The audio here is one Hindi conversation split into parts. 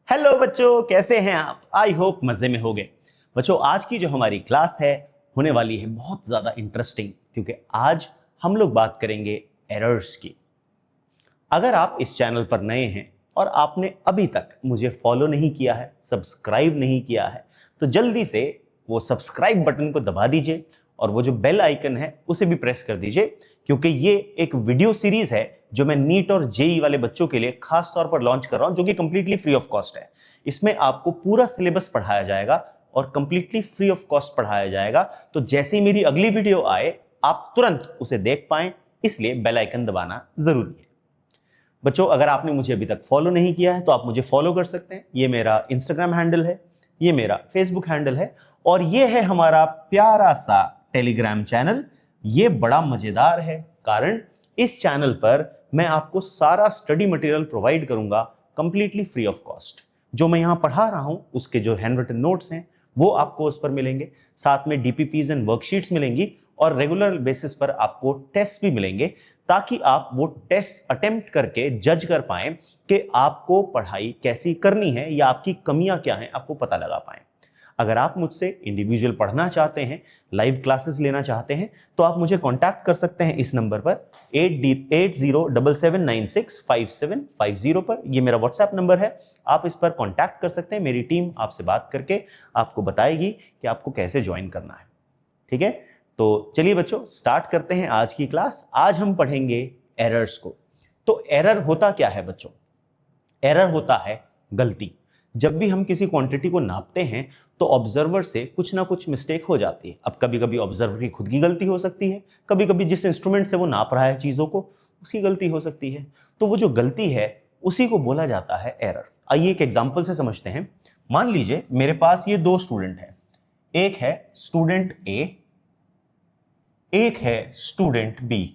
हेलो बच्चों, कैसे हैं आप? आई होप मजे में होंगे। बच्चों, आज की जो हमारी क्लास है होने वाली है बहुत ज्यादा इंटरेस्टिंग, क्योंकि आज हम लोग बात करेंगे एरर्स की। अगर आप इस चैनल पर नए हैं और आपने अभी तक मुझे फॉलो नहीं किया है, सब्सक्राइब नहीं किया है, तो जल्दी से वो सब्सक्राइब बटन को दबा दीजिए और वो जो बेल आइकन है उसे भी प्रेस कर दीजिए, क्योंकि ये एक वीडियो सीरीज है जो मैं नीट और जेई वाले बच्चों के लिए खास तौर पर लॉन्च कर रहा हूं, जो कि कंप्लीटली फ्री ऑफ कॉस्ट है। इसमें आपको पूरा सिलेबस पढ़ाया जाएगा और कंप्लीटली फ्री ऑफ कॉस्ट पढ़ाया जाएगा। तो जैसे ही मेरी अगली वीडियो आए आप तुरंत उसे देख पाएं, इसलिए बेल आइकन दबाना जरूरी है। बच्चों, अगर आपने मुझे अभी तक फॉलो नहीं किया है तो आप मुझे फॉलो कर सकते हैं। ये मेरा इंस्टाग्राम हैंडल है, ये मेरा फेसबुक हैंडल है और ये है हमारा प्यारा सा टेलीग्राम चैनल। ये बड़ा मजेदार है, कारण इस चैनल पर मैं आपको सारा स्टडी मटेरियल प्रोवाइड करूंगा कंप्लीटली फ्री ऑफ कॉस्ट। जो मैं यहाँ पढ़ा रहा हूँ उसके जो हैंड रिटन नोट्स हैं वो आपको उस पर मिलेंगे, साथ में डीपीपीज एंड वर्कशीट्स मिलेंगी और रेगुलर बेसिस पर आपको टेस्ट भी मिलेंगे, ताकि आप वो टेस्ट अटेम्प्ट करके जज कर पाएं कि आपको पढ़ाई कैसी करनी है या आपकी कमियां क्या हैं, आपको पता लगा पाएं। अगर आप मुझसे इंडिविजुअल पढ़ना चाहते हैं, लाइव क्लासेस लेना चाहते हैं, तो आप मुझे कांटेक्ट कर सकते हैं इस नंबर पर 8077965750 पर। ये मेरा व्हाट्सएप नंबर है, आप इस पर कांटेक्ट कर सकते हैं। मेरी टीम आपसे बात करके आपको बताएगी कि आपको कैसे ज्वाइन करना है। ठीक है, तो चलिए बच्चों, स्टार्ट करते हैं आज की क्लास। आज हम पढ़ेंगे एरर्स को। तो एरर होता क्या है बच्चों? एरर होता है गलती। जब भी हम किसी क्वांटिटी को नापते हैं तो ऑब्जर्वर से कुछ ना कुछ मिस्टेक हो जाती है। अब कभी कभी ऑब्जर्वर की खुद की गलती हो सकती है, कभी कभी जिस इंस्ट्रूमेंट से वो नाप रहा है चीजों को उसकी गलती हो सकती है। तो वो जो गलती है उसी को बोला जाता है एरर। आइए एक एग्जांपल से समझते हैं। मान लीजिए मेरे पास ये दो स्टूडेंट हैं, एक है स्टूडेंट ए, एक है स्टूडेंट बी।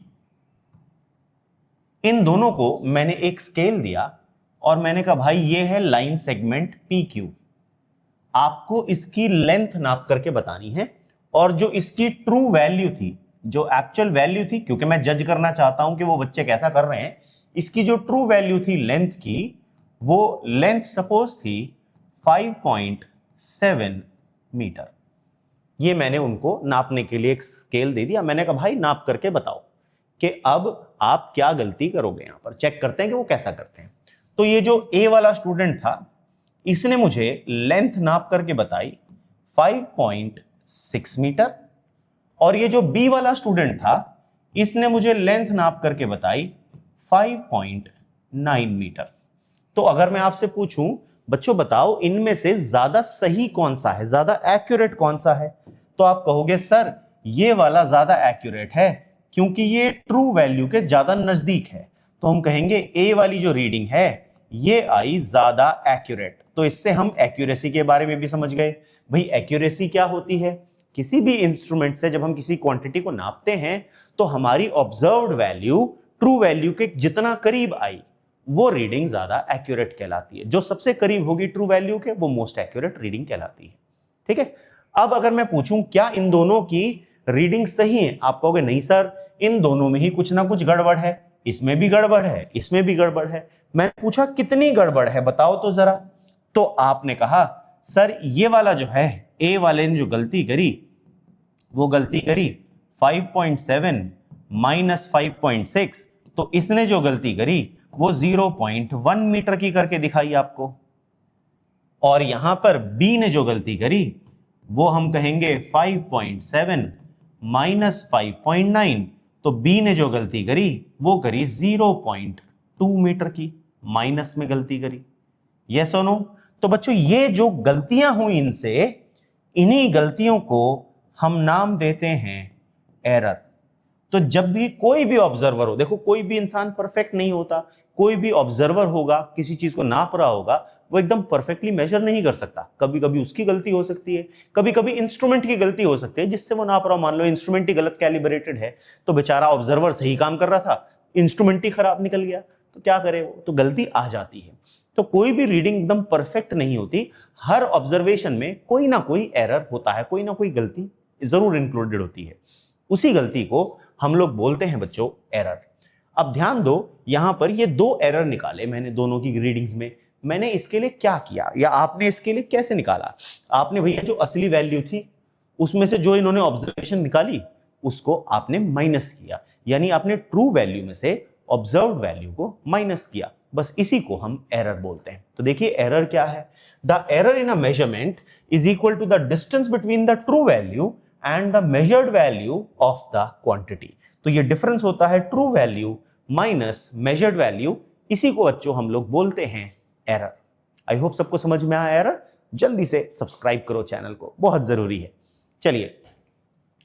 इन दोनों को मैंने एक स्केल दिया और मैंने कहा भाई ये है लाइन सेगमेंट पी क्यू, आपको इसकी लेंथ नाप करके बतानी है और जो इसकी ट्रू वैल्यू थी, जो एक्चुअल वैल्यू थी, क्योंकि मैं जज करना चाहता हूं कि वो बच्चे कैसा कर रहे हैं, इसकी जो ट्रू वैल्यू थी लेंथ की, वो लेंथ सपोज थी 5.7 मीटर। ये मैंने उनको नापने के लिए एक स्केल दे दिया। मैंने कहा भाई नाप करके बताओ कि अब आप क्या गलती करोगे। यहां पर चेक करते हैं कि वो कैसा करते हैं। तो ये जो ए वाला स्टूडेंट था इसने मुझे लेंथ नाप करके बताई 5.6 मीटर और ये जो बी वाला स्टूडेंट था इसने मुझे लेंथ नाप करके बताई 5.9 मीटर। तो अगर मैं आपसे पूछूं बच्चों बताओ इनमें से ज्यादा सही कौन सा है, ज्यादा एक्यूरेट कौन सा है, तो आप कहोगे सर ये वाला ज्यादा एक्यूरेट है क्योंकि ये ट्रू वैल्यू के ज्यादा नजदीक है। तो हम कहेंगे ए वाली जो रीडिंग है ये आई ज्यादा एक्यूरेट। तो इससे हम एक्यूरेसी के बारे में भी समझ गए। भाई एक्यूरेसी क्या होती है? किसी भी इंस्ट्रूमेंट से जब हम किसी क्वांटिटी को नापते हैं तो हमारी ऑब्जर्व्ड वैल्यू ट्रू वैल्यू के जितना करीब आई वो रीडिंग ज्यादा एक्यूरेट कहलाती है। जो सबसे करीब होगी ट्रू वैल्यू के वो मोस्ट एक्यूरेट रीडिंग कहलाती है। ठीक है, अब अगर मैं पूछूं क्या इन दोनों की रीडिंग सही है, आप कहोगे नहीं सर इन दोनों में ही कुछ ना कुछ गड़बड़ है, इसमें भी गड़बड़ है, इसमें भी गड़बड़ है। मैंने पूछा कितनी गड़बड़ है बताओ तो जरा। तो आपने कहा सर ये वाला जो है ए वाले ने जो गलती करी वो गलती करी 5.7 माइनस 5.6, तो इसने जो गलती करी वो 0.1 मीटर की करके दिखाई आपको। और यहां पर बी ने जो गलती करी वो हम कहेंगे 5.7 माइनस 5.9, तो बी ने जो गलती करी वो करी 0.2 मीटर की, माइनस में गलती करी। यस और नो? तो बच्चों ये जो गलतियां हुई इनसे, इन्हीं गलतियों को हम नाम देते हैं एरर। तो जब भी कोई भी ऑब्जर्वर हो, देखो कोई भी इंसान परफेक्ट नहीं होता, कोई भी ऑब्जर्वर होगा किसी चीज को नाप रहा होगा वो एकदम परफेक्टली मेजर नहीं कर सकता। कभी कभी उसकी गलती हो सकती है, कभी कभी इंस्ट्रूमेंट की गलती हो सकती है जिससे वो नाप रहा हो। मान लो इंस्ट्रूमेंट ही गलत कैलिब्रेटेड है तो बेचारा ऑब्जर्वर सही काम कर रहा था, इंस्ट्रूमेंट ही खराब निकल गया, तो क्या करे वो, तो गलती आ जाती है। तो कोई भी रीडिंग एकदम परफेक्ट नहीं होती, हर ऑब्जर्वेशन में कोई ना कोई एरर होता है, कोई ना कोई गलती जरूर इंक्लूडेड होती है। उसी गलती को हम लोग बोलते हैं बच्चों एरर। अब ध्यान दो, यहां पर ये दो एरर निकाले मैंने दोनों की रीडिंग्स में। मैंने इसके लिए क्या किया या आपने इसके लिए कैसे निकाला। आपने भैया जो असली वैल्यू थी उसमें से जो इन्होंने ऑब्जर्वेशन निकाली उसको आपने माइनस किया, यानी आपने ट्रू वैल्यू में से ऑब्जर्व वैल्यू को माइनस किया। बस इसी को हम एरर बोलते हैं। तो देखिए एरर क्या है, the error in a measurement is equal to the distance between the true value and the measured value of the quantity. तो ये डिफरेंस होता है true value minus measured value, इसी को बच्चों हम लोग बोलते हैं एरर। आई होप सबको समझ में आया एरर। जल्दी से सब्सक्राइब करो चैनल को, बहुत जरूरी है। चलिए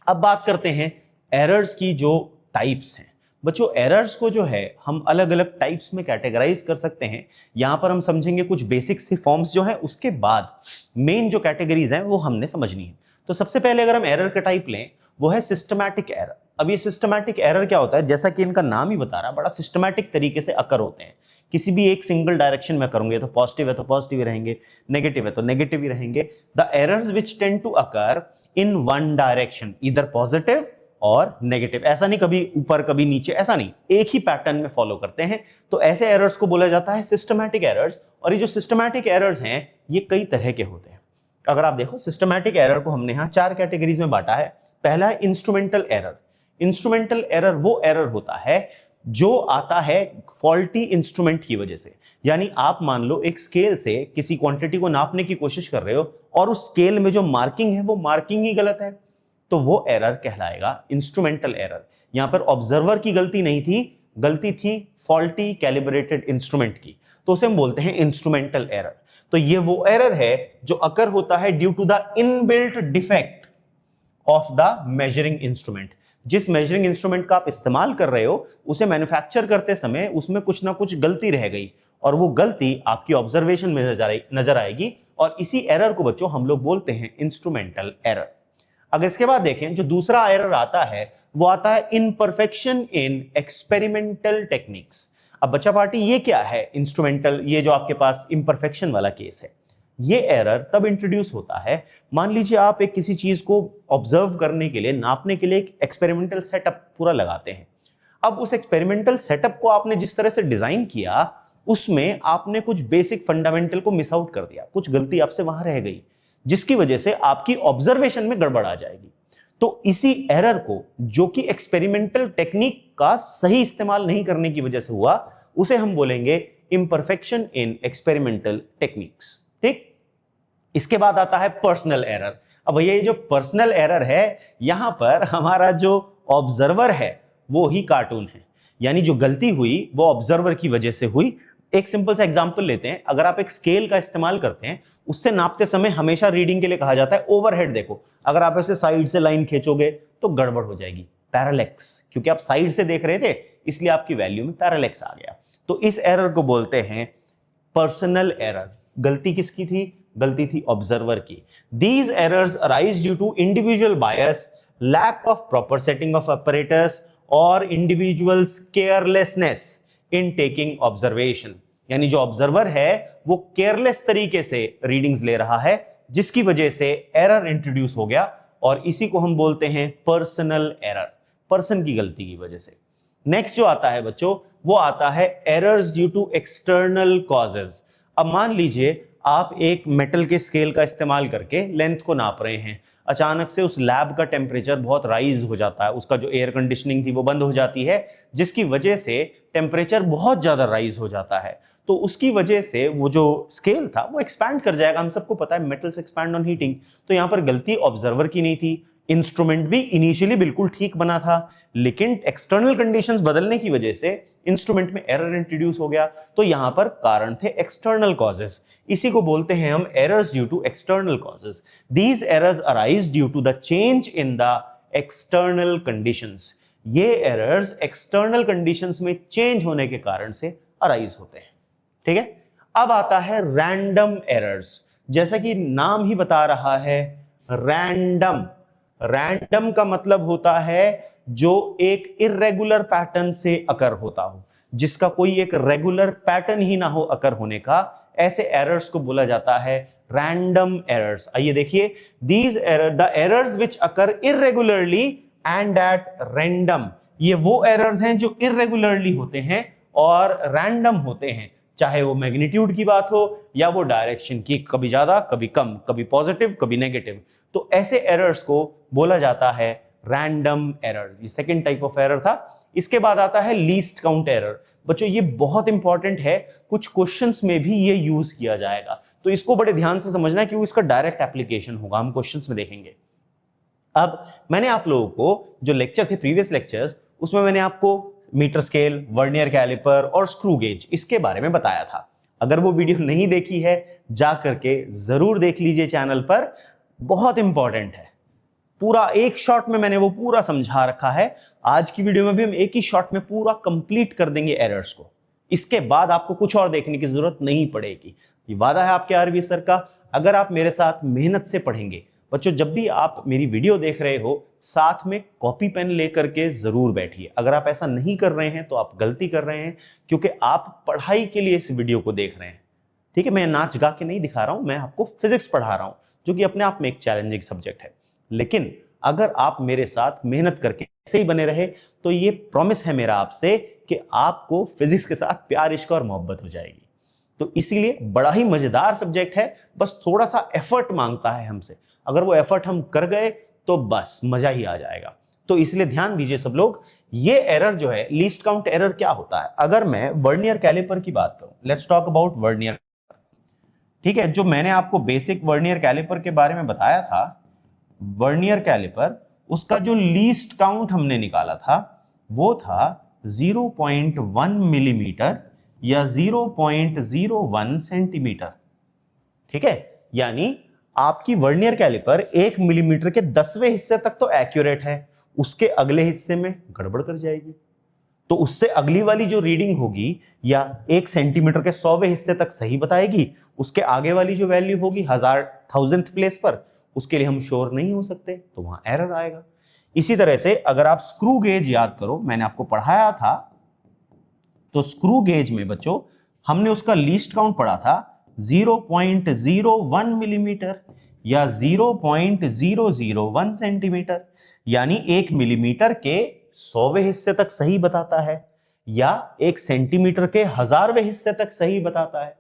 अब बात करते हैं एरर्स की जो टाइप्स हैं। बच्चों एरर्स को जो है हम अलग अलग टाइप्स में कैटेगराइज कर सकते हैं। यहां पर हम समझेंगे कुछ बेसिक सी फॉर्म्स जो है, उसके बाद मेन जो कैटेगरीज हैं वो हमने समझनी है। तो सबसे पहले अगर हम एरर का टाइप लें वो है सिस्टमैटिक एरर। अब ये सिस्टमैटिक एरर क्या होता है, जैसा कि इनका नाम ही बता रहा है, बड़ा सिस्टमैटिक तरीके से अकर होते हैं। किसी भी एक सिंगल डायरेक्शन में करूंगे तो पॉजिटिव है तो पॉजिटिव ही रहेंगे, नेगेटिव है तो नेगेटिव ही रहेंगे। The errors which tend to occur in one direction, इधर पॉजिटिव और नेगेटिव, ऐसा नहीं कभी ऊपर कभी नीचे, ऐसा नहीं, एक ही पैटर्न में फॉलो करते हैं। तो ऐसे एरर्स को बोला जाता है सिस्टमैटिक एरर्स। और ये जो सिस्टमैटिक एरर्स हैं ये कई तरह के होते हैं। अगर आप देखो सिस्टमैटिक एरर को हमने यहाँ 4 कैटेगरीज में बांटा है। पहला है इंस्ट्रूमेंटल एरर। इंस्ट्रूमेंटल एरर वो एरर होता है जो आता है फॉल्टी इंस्ट्रूमेंट की वजह से। यानी आप मान लो एक स्केल से किसी क्वांटिटी को नापने की कोशिश कर रहे हो और उस स्केल में जो मार्किंग है वो मार्किंग ही गलत है, तो वो एरर कहलाएगा इंस्ट्रूमेंटल एरर। यहां पर ऑब्जर्वर की गलती नहीं थी, गलती थी फॉल्टी कैलिब्रेटेड इंस्ट्रूमेंट की, तो उसे हम बोलते हैं इंस्ट्रूमेंटल एरर। तो ये वो एरर है जो अकर होता है due to the inbuilt defect of the measuring instrument. जिस मेजरिंग इंस्ट्रूमेंट का आप इस्तेमाल कर रहे हो उसे मैन्युफैक्चर करते समय उसमें कुछ ना कुछ गलती रह गई और वो गलती आपकी ऑब्जर्वेशन में नजर आएगी, और इसी एरर को बच्चों हम लोग बोलते हैं इंस्ट्रूमेंटल एरर। अगर इसके बाद देखें जो दूसरा एरर आता है वो आता है इनपरफेक्शन इन एक्सपेरिमेंटल टेक्निक्स। अब बच्चा पार्टी ये क्या है इंस्ट्रूमेंटल, ये जो आपके पास इम्परफेक्शन वाला केस है, ये एरर तब इंट्रोड्यूस होता है, मान लीजिए आप एक किसी चीज को ऑब्जर्व करने के लिए, नापने के लिए एक एक्सपेरिमेंटल सेटअप पूरा लगाते हैं। अब उस एक्सपेरिमेंटल सेटअप को आपने जिस तरह से डिजाइन किया उसमें आपने कुछ बेसिक फंडामेंटल को मिस आउट कर दिया, कुछ गलती आपसे वहां रह गई जिसकी वजह से आपकी ऑब्जर्वेशन में गड़बड़ आ जाएगी। तो इसी एरर को, जो कि एक्सपेरिमेंटल टेक्निक का सही इस्तेमाल नहीं करने की वजह से हुआ, उसे हम बोलेंगे इम्परफेक्शन इन एक्सपेरिमेंटल टेक्निक्स। ठीक, इसके बाद आता है पर्सनल एरर। अब ये जो पर्सनल एरर है, यहां पर हमारा जो ऑब्जर्वर है वो ही कार्टून है, यानी जो गलती हुई वो ऑब्जर्वर की वजह से हुई। एक सिंपल सा एग्जांपल लेते हैं। अगर आप एक स्केल का इस्तेमाल करते हैं, उससे नापते समय हमेशा रीडिंग के लिए कहा जाता है ओवरहेड देखो। अगर आप ऐसे साइड से लाइन खींचोगे तो गड़बड़ हो जाएगी, पैरालेक्स, क्योंकि आप साइड से देख रहे थे इसलिए आपकी वैल्यू में पैरालेक्स आ गया। तो इस एरर को बोलते हैं पर्सनल एरर। गलती किसकी थी? गलती थी ऑब्जर्वर की। These errors arise due to individual bias, lack of proper setting of apparatus और individuals carelessness in taking observation. यानी जो ऑब्जर्वर है वो केयरलेस तरीके से रीडिंग्स ले रहा है, जिसकी वजह से एरर इंट्रोड्यूस हो गया, और इसी को हम बोलते हैं पर्सनल एरर, पर्सन की गलती की वजह से। नेक्स्ट जो आता है बच्चों वो आता है errors due to external causes. अब मान लीजिए आप एक मेटल के स्केल का इस्तेमाल करके लेंथ को नाप रहे हैं, अचानक से उस लैब का टेम्परेचर बहुत राइज हो जाता है, उसका जो एयर कंडीशनिंग थी वो बंद हो जाती है, जिसकी वजह से टेम्परेचर बहुत ज्यादा राइज हो जाता है। तो उसकी वजह से वो जो स्केल था वो एक्सपैंड कर जाएगा। हम सबको पता है मेटल्स एक्सपैंड ऑन हीटिंग। तो यहाँ पर गलती ऑब्जर्वर की नहीं थी, इंस्ट्रूमेंट भी इनिशियली बिल्कुल ठीक बना था, लेकिन एक्सटर्नल कंडीशंस बदलने की वजह से इंस्ट्रूमेंट में एरर इंट्रोड्यूस हो गया। तो यहां पर कारण थे एक्सटर्नल कॉजेस, इसी को बोलते हैं हम errors due to external causes. These errors arise due to the change in the external conditions. ये एरर्स एक्सटर्नल कंडीशंस में चेंज होने के कारण से अराइज होते हैं। ठीक है, अब आता है रैंडम एरर्स। जैसा कि नाम ही बता रहा है रैंडम। रैंडम का मतलब होता है जो एक इर्रेगुलर पैटर्न से अकर होता हो, जिसका कोई एक रेगुलर पैटर्न ही ना हो अकर होने का, ऐसे एरर्स को बोला जाता है रैंडम एरर्स। आइए देखिए, these error the errors which occur irregularly and at random. ये वो एरर्स हैं जो इर्रेगुलरली होते हैं और रैंडम होते हैं, चाहे वो मैग्नीट्यूड की बात हो या वो डायरेक्शन की, कभी ज्यादा कभी कम, कभी पॉजिटिव कभी नेगेटिव। तो ऐसे एरर्स को बोला जाता है रैंडम एरर। ये सेकंड टाइप ऑफ एरर था। इसके बाद आता है लीस्ट काउंट एरर। बच्चों ये बहुत इंपॉर्टेंट है, कुछ क्वेश्चंस में भी ये यूज किया जाएगा, तो इसको बड़े ध्यान से समझना है क्योंकि इसका डायरेक्ट एप्लीकेशन होगा, हम क्वेश्चंस में देखेंगे। अब मैंने आप लोगों को जो लेक्चर थे प्रीवियस लेक्चर्स, उसमें मैंने आपको मीटर स्केल, वर्नियर कैलिपर और स्क्रू गेज इसके बारे में बताया था। अगर वो वीडियो नहीं देखी है जा करके जरूर देख लीजिए चैनल पर, बहुत इंपॉर्टेंट है। पूरा एक शॉट में मैंने वो पूरा समझा रखा है। आज की वीडियो में भी हम एक ही शॉट में पूरा कंप्लीट कर देंगे एरर्स को। इसके बाद आपको कुछ और देखने की जरूरत नहीं पड़ेगी। ये वादा है आपके आरवी सर का। अगर आप मेरे साथ मेहनत से पढ़ेंगे, बच्चों जब भी आप मेरी वीडियो देख रहे हो साथ में कॉपी पेन लेकर के जरूर बैठिए। अगर आप ऐसा नहीं कर रहे हैं तो आप गलती कर रहे हैं, क्योंकि आप पढ़ाई के लिए इस वीडियो को देख रहे हैं। ठीक है, मैं नाच गा के नहीं दिखा रहा हूं, मैं आपको फिजिक्स पढ़ा रहा हूं जो कि अपने आप में एक चैलेंजिंग सब्जेक्ट है। लेकिन अगर आप मेरे साथ मेहनत करके ऐसे ही बने रहे तो ये प्रॉमिस है मेरा आपसे कि आपको फिजिक्स के साथ प्यार, इश्क और मोहब्बत हो जाएगी। तो इसीलिए बड़ा ही मजेदार सब्जेक्ट है, बस थोड़ा सा एफर्ट मांगता है हमसे। अगर वो एफर्ट हम कर गए तो बस मजा ही आ जाएगा। तो इसलिए ध्यान दीजिए सब लोग। ये एरर जो है लीस्ट काउंट एरर क्या होता है? अगर मैं वर्नियर कैलिपर की बात करूं, लेट्स टॉक अबाउट वर्नियर। ठीक है, जो मैंने आपको बेसिक वर्नियर कैलिपर के बारे में बताया था, वर्नियर कैलिपर उसका जो लीस्ट काउंट हमने निकाला था वो था 0.1 मिलीमीटर या 0.01 सेंटीमीटर। ठीक है, यानी आपकी वर्नियर कैलिपर 1 मिलीमीटर के 10वें हिस्से तक तो एक्यूरेट है, उसके अगले हिस्से में गड़बड़ कर जाएगी। तो उससे अगली वाली जो रीडिंग होगी या 1 सेंटीमीटर के 100वें हिस्से तक सही बताएगी, उसके आगे वाली जो वैल्यू होगी 1000th प्लेस पर, उसके लिए हम श्योर नहीं हो सकते, तो वहां एरर आएगा। इसी तरह से अगर आप स्क्रू गेज याद करो, मैंने आपको पढ़ाया था, तो स्क्रू गेज में बच्चों हमने उसका लीस्ट काउंट पढ़ा था 0.01 मिलीमीटर या 0.001 सेंटीमीटर, यानी 1 मिलीमीटर के 100वें हिस्से तक सही बताता है या 1 सेंटीमीटर के 1000वें हिस्से तक सही बताता है।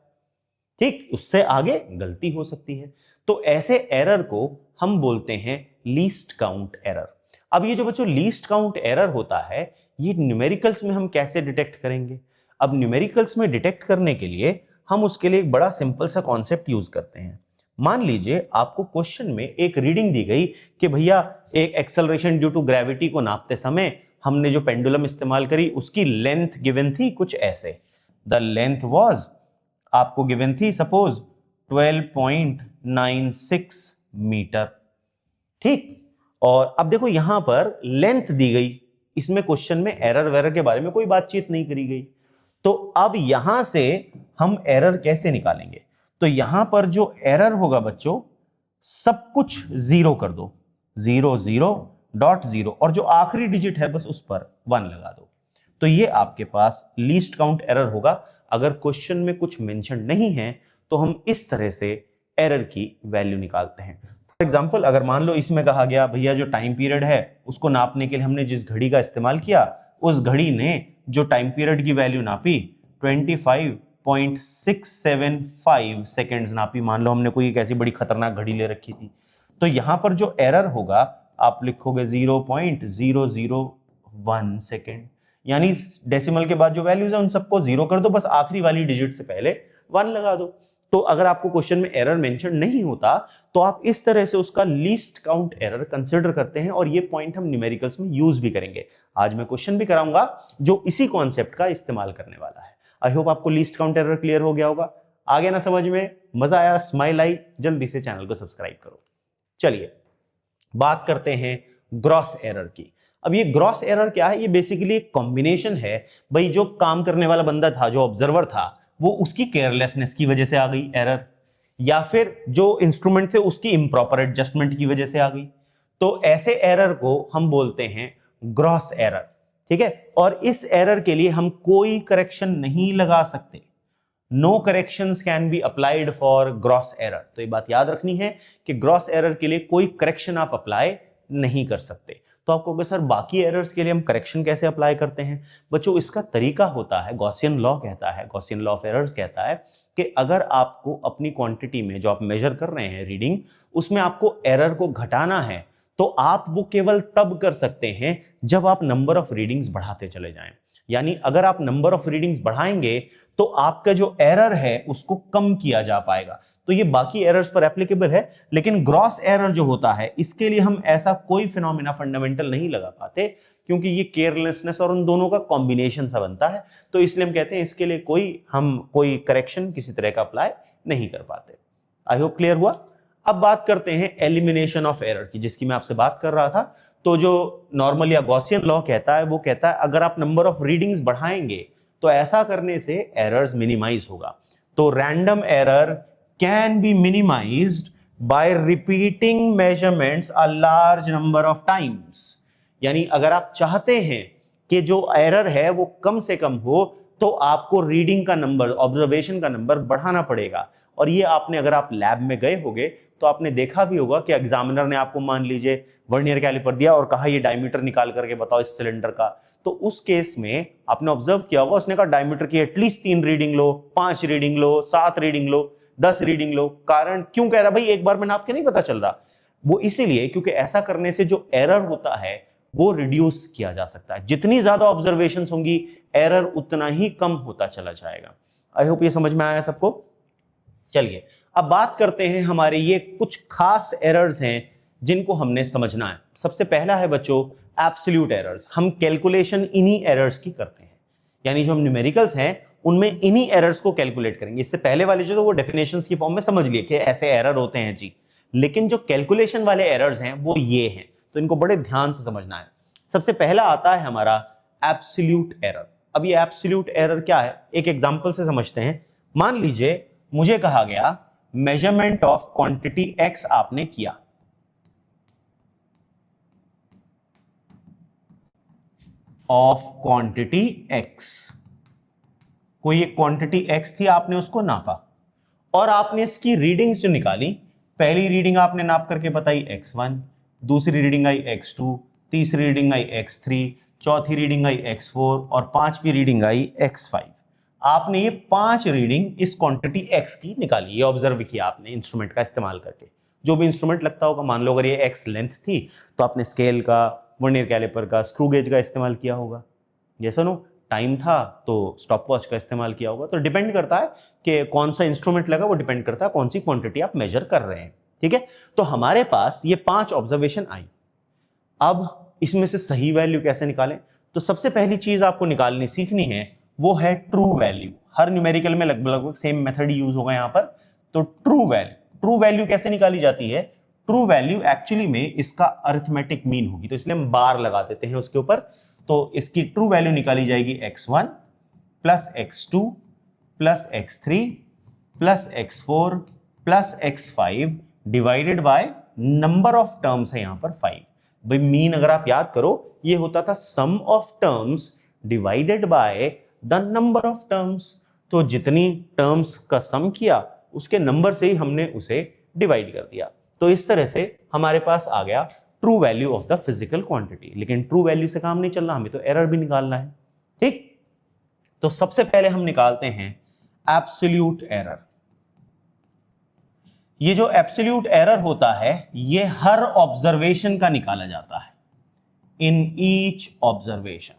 ठीक, उससे आगे गलती हो सकती है। तो ऐसे एरर को हम बोलते हैं लीस्ट काउंट एरर। अब ये जो बच्चों लीस्ट काउंट एरर होता है, ये न्यूमेरिकल्स में हम कैसे डिटेक्ट करेंगे? अब न्यूमेरिकल्स में डिटेक्ट करने के लिए हम उसके लिए एक बड़ा सिंपल सा कॉन्सेप्ट यूज करते हैं। मान लीजिए आपको क्वेश्चन में एक रीडिंग दी गई कि भैया एक एक्सेलरेशन ड्यू टू ग्रेविटी को नापते समय हमने जो पेंडुलम इस्तेमाल करी उसकी लेंथ गिवन थी कुछ ऐसे। द लेंथ वाज आपको गिवन थी सपोज 12.96 मीटर। ठीक, और अब देखो यहां पर लेंथ दी गई, इसमें क्वेश्चन में एरर वेरर के बारे में कोई बातचीत नहीं करी गई। तो अब यहां से हम एरर कैसे निकालेंगे? तो यहां पर जो एरर होगा बच्चों, सब कुछ जीरो कर दो, 0.0 और जो आखिरी डिजिट है बस उस पर 1 लगा दो। तो ये आपके पास लीस्ट काउंट एरर होगा। अगर क्वेश्चन में कुछ मेंशन नहीं है तो हम इस तरह से एरर की वैल्यू निकालते हैं। फॉर एग्जांपल, अगर मान लो इसमें कहा गया भैया जो टाइम पीरियड है उसको नापने के लिए हमने जिस घड़ी का इस्तेमाल किया, उस घड़ी ने जो टाइम पीरियड की वैल्यू नापी 25.675 सेकेंड्स नापी। मान लो हमने कोई एक ऐसी बड़ी खतरनाक घड़ी ले रखी थी, तो यहां पर जो एरर होगा आप लिखोगे 0.001 सेकेंड, यानी डेसिमल के बाद जो वैल्यूज है उन सबको जीरो कर दो, बस आखिरी वाली डिजिट से पहले 1 लगा दो। तो अगर आपको क्वेश्चन में एरर मेंशन नहीं होता तो आप इस तरह से उसका लीस्ट काउंट एरर कंसीडर करते हैं, और ये पॉइंट हम न्यूमेरिकल्स में यूज भी करेंगे। आज मैं क्वेश्चन भी कराऊंगा जो इसी कॉन्सेप्ट का इस्तेमाल करने वाला है। आई होप आपको लीस्ट काउंट एरर क्लियर हो गया होगा। आ गया ना समझ में? मजा आया, स्माइल आई? जल्दी से चैनल को सब्सक्राइब करो। चलिए बात करते हैं ग्रॉस एरर की। अब ये ग्रॉस एरर क्या है? ये बेसिकली एक कॉम्बिनेशन है। भाई जो काम करने वाला बंदा था, जो ऑब्जर्वर था, वो उसकी केयरलेसनेस की वजह से आ गई एरर, या फिर जो इंस्ट्रूमेंट थे उसकी इम्प्रॉपर एडजस्टमेंट की वजह से आ गई। तो ऐसे एरर को हम बोलते हैं ग्रॉस एरर। ठीक है, और इस एरर के लिए हम कोई करेक्शन नहीं लगा सकते। No corrections can be applied for gross error. तो ये बात याद रखनी है कि ग्रॉस एरर के लिए कोई करेक्शन आप अप्लाई नहीं कर सकते। तो आप कहोगे सर बाकी एरर्स के लिए हम करेक्शन कैसे अप्लाई करते हैं? बच्चों इसका तरीका होता है, गॉसियन लॉ कहता है, गॉसियन लॉ ऑफ एरर्स कहता है कि अगर आपको अपनी क्वांटिटी में जो आप मेजर कर रहे हैं रीडिंग, उसमें आपको एरर को घटाना है तो आप वो केवल तब कर सकते हैं जब आप नंबर ऑफ रीडिंग्स बढ़ाते चले जाएं। यानी अगर आप नंबर ऑफ रीडिंग्स बढ़ाएंगे तो आपका जो एरर है उसको कम किया जा पाएगा। तो ये बाकी एरर्स पर एप्लीकेबल है, लेकिन ग्रॉस एरर जो होता है इसके लिए हम ऐसा कोई फिनोमेना फंडामेंटल नहीं लगा पाते, क्योंकि ये केयरलेसनेस और उन दोनों का कॉम्बिनेशन सा बनता है। तो इसलिए हम कहते हैं इसके लिए हम कोई करेक्शन किसी तरह का अप्लाई नहीं कर पाते। आई होप क्लियर हुआ। अब बात करते हैं एलिमिनेशन ऑफ एरर की, जिसकी मैं आपसे बात कर रहा था। तो जो नॉर्मल या गॉसियन लॉ कहता है वो कहता है अगर आप नंबर ऑफ रीडिंग्स बढ़ाएंगे तो ऐसा करने से एरर्स मिनिमाइज होगा। तो random error can be minimised bye repeating measurements a large number of times. यानी अगर आप चाहते हैं कि जो एरर है वो कम से कम हो तो आपको रीडिंग का नंबर, ऑब्जर्वेशन का नंबर बढ़ाना पड़ेगा। और ये आपने, अगर आप लैब में गए होंगे तो आपने देखा भी होगा कि एग्जामिनर ने आपको मान लीजिए वर्नियर कैलिपर दिया और कहा ये डायमीटर निकाल करके बताओ इस सिलेंडर का। तो उस केस में आपने ऑब्जर्व किया होगा, उसने कहा डायमीटर की एटलीस्ट 3 रीडिंग लो, 5 रीडिंग लो, 7 रीडिंग लो, 10 रीडिंग लो। कारण क्यों कह रहा भाई एक बार में नाप के नहीं पता चल रहा? वो इसीलिए क्योंकि ऐसा करने से जो एरर होता है वो रिड्यूस किया जा सकता है। जितनी ज्यादा ऑब्जर्वेशन होंगी एरर उतना ही कम होता चला जाएगा। आई होप ये समझ में आया सबको। चलिए अब बात करते हैं हमारे ये कुछ खास एरर्स हैं जिनको हमने समझना है। सबसे पहला है बच्चों एब्सोल्यूट एरर्स। हम कैलकुलेशन इन्हीं एरर्स की करते हैं, यानी जो हम न्यूमेरिकल्स हैं उनमें इन्हीं एरर्स को कैलकुलेट करेंगे। इससे पहले वाले जो तो वो डेफिनेशंस की फॉर्म में समझ लिए कि ऐसे एरर होते हैं जी, लेकिन जो कैलकुलेशन वाले एरर्स हैं वो ये हैं, तो इनको बड़े ध्यान से समझना है। सबसे पहला आता है हमारा एब्सोल्यूट एरर। अब ये एब्सोल्यूट एरर क्या है, एक एग्जांपल से समझते हैं। मान लीजिए मुझे कहा गया मेजरमेंट ऑफ क्वांटिटी एक्स आपने किया, ऑफ क्वांटिटी एक्स, कोई एक क्वांटिटी एक्स थी, आपने उसको नापा और आपने इसकी रीडिंग्स जो निकाली, पहली रीडिंग आपने नाप करके बताई x1, दूसरी रीडिंग आई x2, तीसरी रीडिंग आई x3, चौथी रीडिंग आई x4 और पांचवी रीडिंग आई x5। आपने ये 5 रीडिंग इस क्वांटिटी x की निकाली, ये ऑब्जर्व किया आपने इंस्ट्रूमेंट का इस्तेमाल करके। जो भी इंस्ट्रूमेंट लगता होगा, मान लो अगर ये x लेंथ थी तो आपने स्केल का, वर्नियर कैलिपर का, स्क्रू गेज का इस्तेमाल किया होगा। जैसा नो टाइम था तो स्टॉप वॉच का इस्तेमाल किया होगा। तो डिपेंड करता है कि कौन सा इंस्ट्रूमेंट लगा, वो डिपेंड करता है कौन सी क्वांटिटी आप मेजर कर रहे हैं। ठीक है, तो हमारे पास ये 5 ऑब्जर्वेशन आई। अब इसमें से सही वैल्यू कैसे निकालें? तो सबसे पहली चीज आपको निकालनी सीखनी है वो है ट्रू वैल्यू। हर न्यूमेरिकल में लगभग सेम मेथड यूज होगा यहाँ पर। तो ट्रू वैल्यू कैसे निकाली जाती है? ट्रू वैल्यू एक्चुअली में इसका अरिथमेटिक मीन होगी, तो इसलिए हम बार लगा देते हैं उसके ऊपर। तो इसकी ट्रू वैल्यू निकाली जाएगी x1 plus x2 plus x3 plus x4 plus x5 divided by number of terms है यहाँ पर 5। भाई मीन अगर आप याद करो ये होता था sum of terms divided by the number of terms. तो जितनी टर्म्स का सम किया उसके नंबर से ही हमने उसे डिवाइड कर दिया। तो इस तरह से हमारे पास आ गया true value of the physical quantity. लेकिन ट्रू वैल्यू से काम नहीं चलना, हमें तो एरर भी निकालना है। ठीक, तो सबसे पहले हम निकालते हैं एब्सोल्यूट एरर। ये जो एब्सोल्यूट एरर होता है ये हर ऑब्जर्वेशन का निकाला जाता है, in each observation.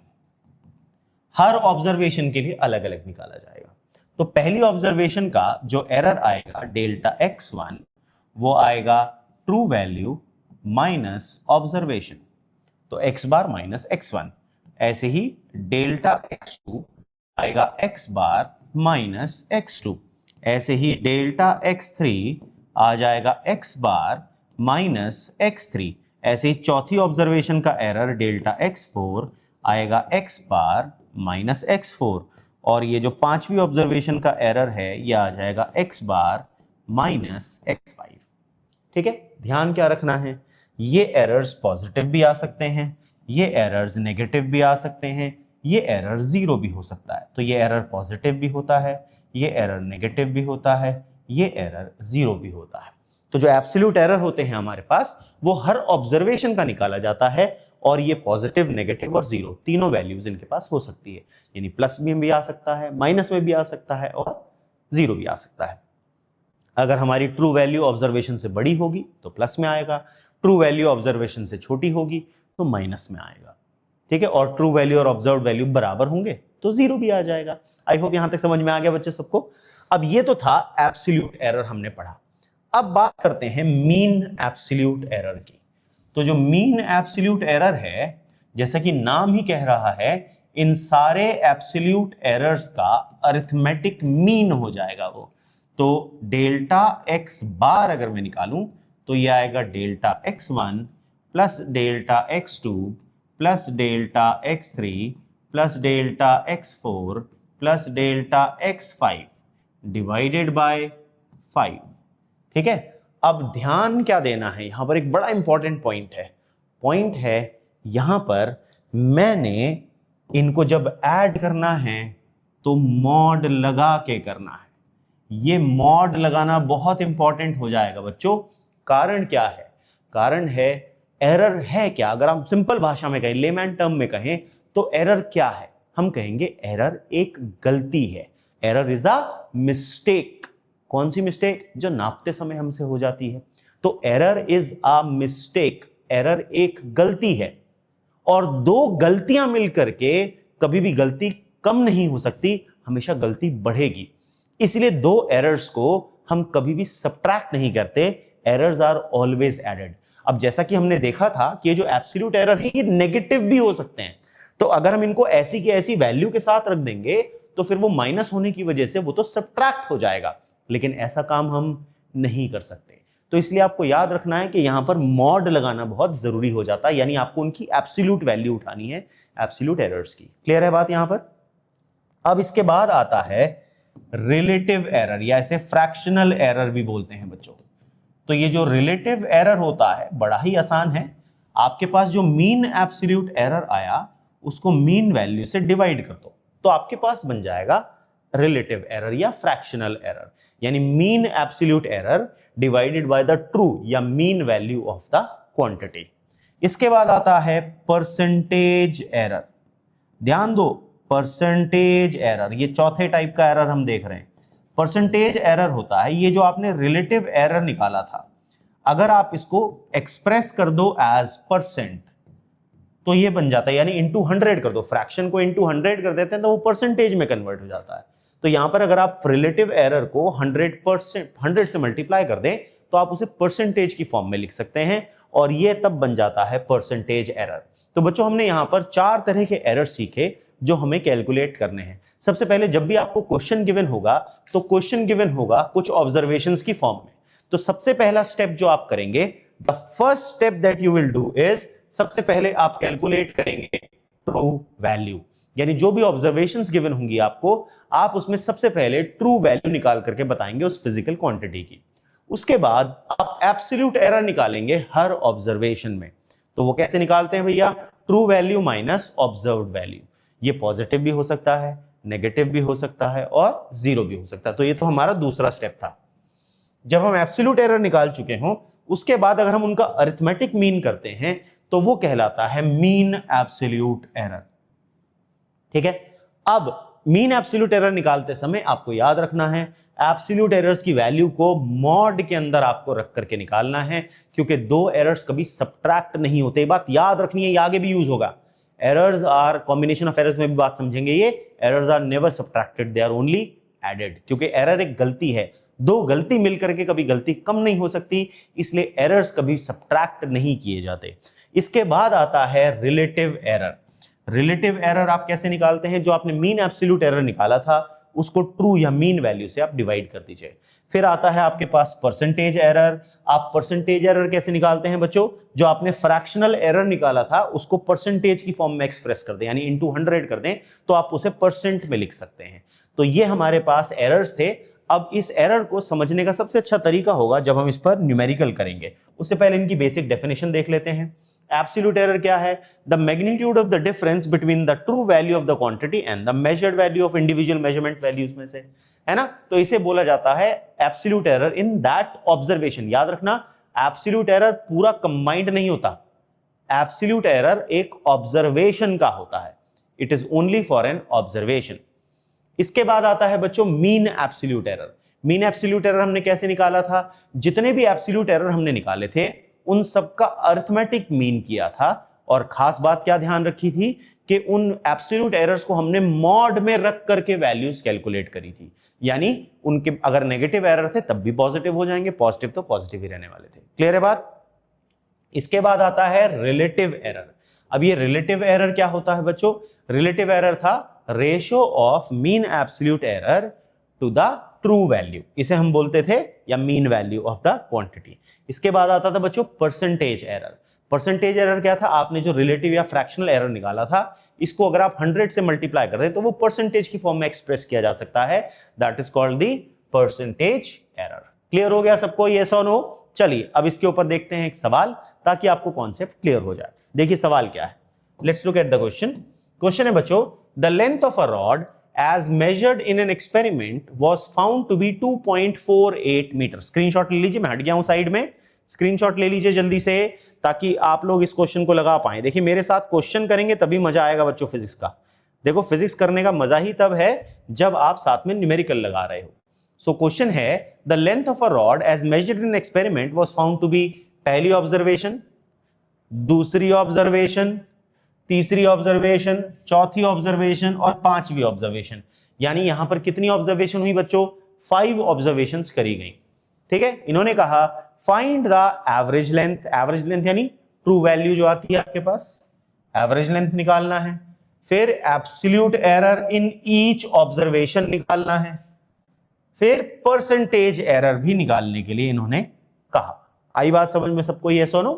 Her observation के लिए अलग अलग निकाला जाएगा। तो पहली ऑब्जर्वेशन का जो एरर आएगा डेल्टा x1 वो आएगा ट्रू वैल्यू माइनस ऑब्जर्वेशन, तो x बार माइनस x1। ऐसे ही डेल्टा x2 आएगा x बार माइनस x2। ऐसे ही डेल्टा x3 आ जाएगा x बार माइनस x3। ऐसे ही चौथी ऑब्जर्वेशन का एरर डेल्टा x4 आएगा x बार माइनस x4। और ये जो पांचवी ऑब्जर्वेशन का एरर है यह आ जाएगा x बार माइनस x5। ठीक है, ध्यान क्या रखना है, ये एरर्स पॉजिटिव भी आ सकते हैं, ये एरर्स नेगेटिव भी आ सकते हैं, ये एरर 0 भी हो सकता है। तो ये एरर पॉजिटिव भी होता है, ये एरर नेगेटिव भी होता है, ये एरर 0 भी होता है। तो जो एब्सोल्यूट एरर होते हैं हमारे पास वो हर ऑब्जर्वेशन का निकाला जाता है और ये पॉजिटिव, नेगेटिव और जीरो तीनों वैल्यूज इनके पास हो सकती है, यानी प्लस में भी आ सकता है, माइनस में भी आ सकता है और जीरो भी आ सकता है। अगर हमारी ट्रू वैल्यू ऑब्जर्वेशन से बड़ी होगी तो प्लस में आएगा, ट्रू वैल्यू ऑब्जर्वेशन से छोटी होगी तो माइनस में आएगा, ठीक है। और ट्रू वैल्यू और ऑब्जर्व वैल्यू बराबर होंगे तो जीरो भी आ जाएगा। आई होप यहां तक समझ में आ गया बच्चे सबको। अब ये तो था एब्सोल्यूट एरर हमने पढ़ा। अब बात करते हैं मीन एब्सोल्यूट एरर की। तो जो मीन एब्सोल्यूट एरर है, जैसा कि नाम ही कह रहा है, इन सारे एब्सोल्यूट एरर्स का अरिथमेटिक मीन हो जाएगा वो। तो डेल्टा एक्स बार अगर मैं निकालूं तो ये आएगा delta x1 plus delta x2 plus delta x3 plus delta x4 plus delta x5 divided by 5, ठीक है। अब ध्यान क्या देना है, यहां पर एक बड़ा इंपॉर्टेंट पॉइंट है यहां पर मैंने इनको जब ऐड करना है तो मॉड लगा के करना है। ये मॉड लगाना बहुत इंपॉर्टेंट हो जाएगा बच्चों। कारण क्या है? कारण है एरर है क्या? अगर हम सिंपल भाषा में कहें, लेमैन टर्म में कहें तो एरर क्या है? हम कहेंगे एरर एक गलती है। Error is a mistake. कौन सी मिस्टेक? जो नापते समय हमसे हो जाती है। तो error is a mistake, error एक गलती है। और दो गलतियां मिलकर के कभी भी गलती कम नहीं हो सकती, हमेशा गलती बढ़ेगी। इसलिए दो एरर्स को हम कभी भी सब्ट्रैक्ट नहीं करते, एरर्स आर ऑलवेज एडेड। अब जैसा कि हमने देखा था कि ये जो एब्सोल्यूट एरर है ये नेगेटिव भी हो सकते हैं। तो अगर हम इनको ऐसी की ऐसी वैल्यू के साथ रख देंगे तो फिर वो माइनस होने की वजह से वो तो सब्ट्रैक्ट हो जाएगा, लेकिन ऐसा काम हम नहीं कर सकते। तो इसलिए आपको याद रखना है कि यहां पर मॉड लगाना बहुत जरूरी हो जाता है, यानी आपको उनकी एब्सोल्यूट वैल्यू उठानी है एब्सोल्यूट एरर्स की। क्लियर है बात यहां पर? अब इसके बाद आता है रिलेटिव एरर, या इसे फ्रैक्शनल एरर भी बोलते हैं बच्चों। तो ये जो रिलेटिव एरर होता है बड़ा ही आसान है। आपके पास जो मीन एब्सोल्यूट एरर आया उसको मीन वैल्यू से डिवाइड कर दो तो आपके पास बन जाएगा रिलेटिव एरर या फ्रैक्शनल एरर, यानी mean absolute error divided by the true या mean value of the quantity. इसके बाद आता है परसेंटेज एरर। ध्यान दो, परसेंटेज एरर, ये चौथे टाइप का एरर हम देख रहे हैं। परसेंटेज एरर होता है ये जो आपने रिलेटिव एरर निकाला था, अगर आप इसको एक्सप्रेस कर दो एज परसेंट तो ये बन जाता है, यानी इंटू 100 कर दो, फ्रैक्शन को इंटू 100 कर देते हैं तो वो परसेंटेज में कन्वर्ट हो जाता है। तो यहां पर अगर आप रिलेटिव एरर को 100 से मल्टीप्लाई कर दें तो आप उसे परसेंटेज की फॉर्म में लिख सकते हैं और ये तब बन जाता है परसेंटेज एरर। तो बच्चों हमने यहां पर 4 तरह के एरर सीखे जो हमें कैलकुलेट करने हैं। सबसे पहले जब भी आपको क्वेश्चन गिवन होगा तो क्वेश्चन गिवन होगा कुछ ऑब्जर्वेशंस की फॉर्म में। तो सबसे पहला स्टेप जो आप करेंगे, the first step that you will do is, सबसे पहले आप कैलकुलेट करेंगे ट्रू वैल्यू, यानी जो भी ऑब्जर्वेशंस गिवन होंगी आपको, आप उसमें सबसे पहले ट्रू वैल्यू निकाल करके बताएंगे उस फिजिकल क्वांटिटी की। उसके बाद आप एब्सोल्यूट एरर निकालेंगे हर ऑब्जर्वेशन में। तो वो कैसे निकालते हैं भैया? True value minus observed value. ये पॉजिटिव भी हो सकता है, नेगेटिव भी हो सकता है और जीरो भी हो सकता है। तो ये तो हमारा दूसरा स्टेप था। जब हम एब्सोल्यूट एरर निकाल चुके हों उसके बाद अगर हम उनका अरिथमेटिक मीन करते हैं तो वो कहलाता है मीन एब्सोल्यूट एरर, ठीक है। अब मीन एब्सोल्यूट एरर निकालते समय आपको याद रखना है एब्सोल्यूट एरर्स की वैल्यू को मॉड के अंदर आपको रख करके निकालना है, क्योंकि दो एरर्स कभी सब्ट्रैक्ट नहीं होते। ये बात याद रखनी है, ये आगे भी यूज होगा। Errors are combination of errors में भी बात समझेंगे ये। Errors are never subtracted, they are only added, क्योंकि एरर एक गलती है। दो गलती मिलकर के कभी गलती कम नहीं हो सकती, इसलिए एरर्स कभी सब्ट्रैक्ट नहीं किए जाते। इसके बाद आता है रिलेटिव एरर। रिलेटिव एरर आप कैसे निकालते हैं? जो आपने मीन एब्सोल्यूट एरर निकाला था उसको ट्रू या मीन वैल्यू से आप डिवाइड कर दीजिए। फिर आता है आपके पास परसेंटेज एरर। आप परसेंटेज एरर कैसे निकालते हैं बच्चों? जो आपने फ्रैक्शनल एरर निकाला था उसको परसेंटेज की फॉर्म में एक्सप्रेस कर दें, यानी इंटू 100 कर दें तो आप उसे परसेंट में लिख सकते हैं। तो ये हमारे पास एरर्स थे। अब इस एरर को समझने का सबसे अच्छा तरीका होगा जब हम इस पर न्यूमेरिकल करेंगे। उससे पहले इनकी बेसिक डेफिनेशन देख लेते हैं। एब्सोल्यूट एरर क्या है? The magnitude of the difference between the true value of the quantity and the measured value of individual measurement values में से, है ना। तो इसे बोला जाता है absolute error in that observation. याद रखना, एब्सोल्यूट एरर पूरा कंबाइंड नहीं होता, एब्सोल्यूट एरर एक ऑब्जर्वेशन का होता है, it is only for an observation. इसके बाद आता है बच्चों mean absolute error. Mean absolute error हमने कैसे निकाला था? जितने भी एब्सोल्यूट एरर हमने निकाले थे उन सबका अरिथमेटिक मीन किया था, और खास बात क्या ध्यान रखी थी कि उन एब्सोल्यूट एरर्स को हमने मॉड में रख करके वैल्यूज कैलकुलेट करी थी, यानी उनके अगर नेगेटिव एरर थे तब भी पॉजिटिव हो जाएंगे, पॉजिटिव तो पॉजिटिव ही रहने वाले थे। क्लियर है बात? इसके बाद आता है रिलेटिव एरर। अब ये रिलेटिव एरर क्या होता है बच्चों? रिलेटिव एरर था ratio of mean absolute error to the true value, इसे हम बोलते थे या mean value of the quantity. इसके बाद आता था बच्चों परसेंटेज एरर। परसेंटेज एरर क्या था? आपने जो रिलेटिव या फ्रैक्शनल एरर निकाला था, इसको अगर आप 100 से मल्टीप्लाई कर दें तो वो परसेंटेज की फॉर्म में एक्सप्रेस किया जा सकता है, that is called the percentage error. Clear हो गया सबको? यस और नो? चलिए अब इसके ऊपर देखते हैं एक सवाल, ताकि आपको कॉन्सेप्ट क्लियर हो जाए। देखिए सवाल क्या है, let's look at the question. Question है बच्चों, the length of a rod as measured in an experiment was found to be 2.48 मीटर। स्क्रीनशॉट ले लीजिए, मैं हट गया हूं साइड में, स्क्रीनशॉट ले लीजिए जल्दी से, ताकि आप लोग इस क्वेश्चन को लगा पाए। देखिए मेरे साथ क्वेश्चन करेंगे तभी मजा आएगा बच्चों फिजिक्स का। देखो फिजिक्स करने का मजा ही तब है जब आप साथ में न्यूमेरिकल लगा रहे हो। सो क्वेश्चन है, the length of a rod as measured in experiment was found to be, पहली ऑब्जर्वेशन, दूसरी ऑब्जर्वेशन, तीसरी ऑब्जर्वेशन, चौथी ऑब्जर्वेशन और पांचवी ऑब्जर्वेशन। यानी यहां पर कितनी ऑब्जर्वेशन हुई बच्चों? 5 ऑब्जर्वेशंस करी गई। ठीक है, इन्होंने कहा find the average length. Average length यानी ट्रू वैल्यू जो आती है आपके पास, एवरेज लेंथ निकालना है। फिर absolute error in each observation निकालना है। फिर परसेंटेज एरर भी निकालने के लिए इन्होंने कहा। आई बात समझ में सबको? ये सुनो,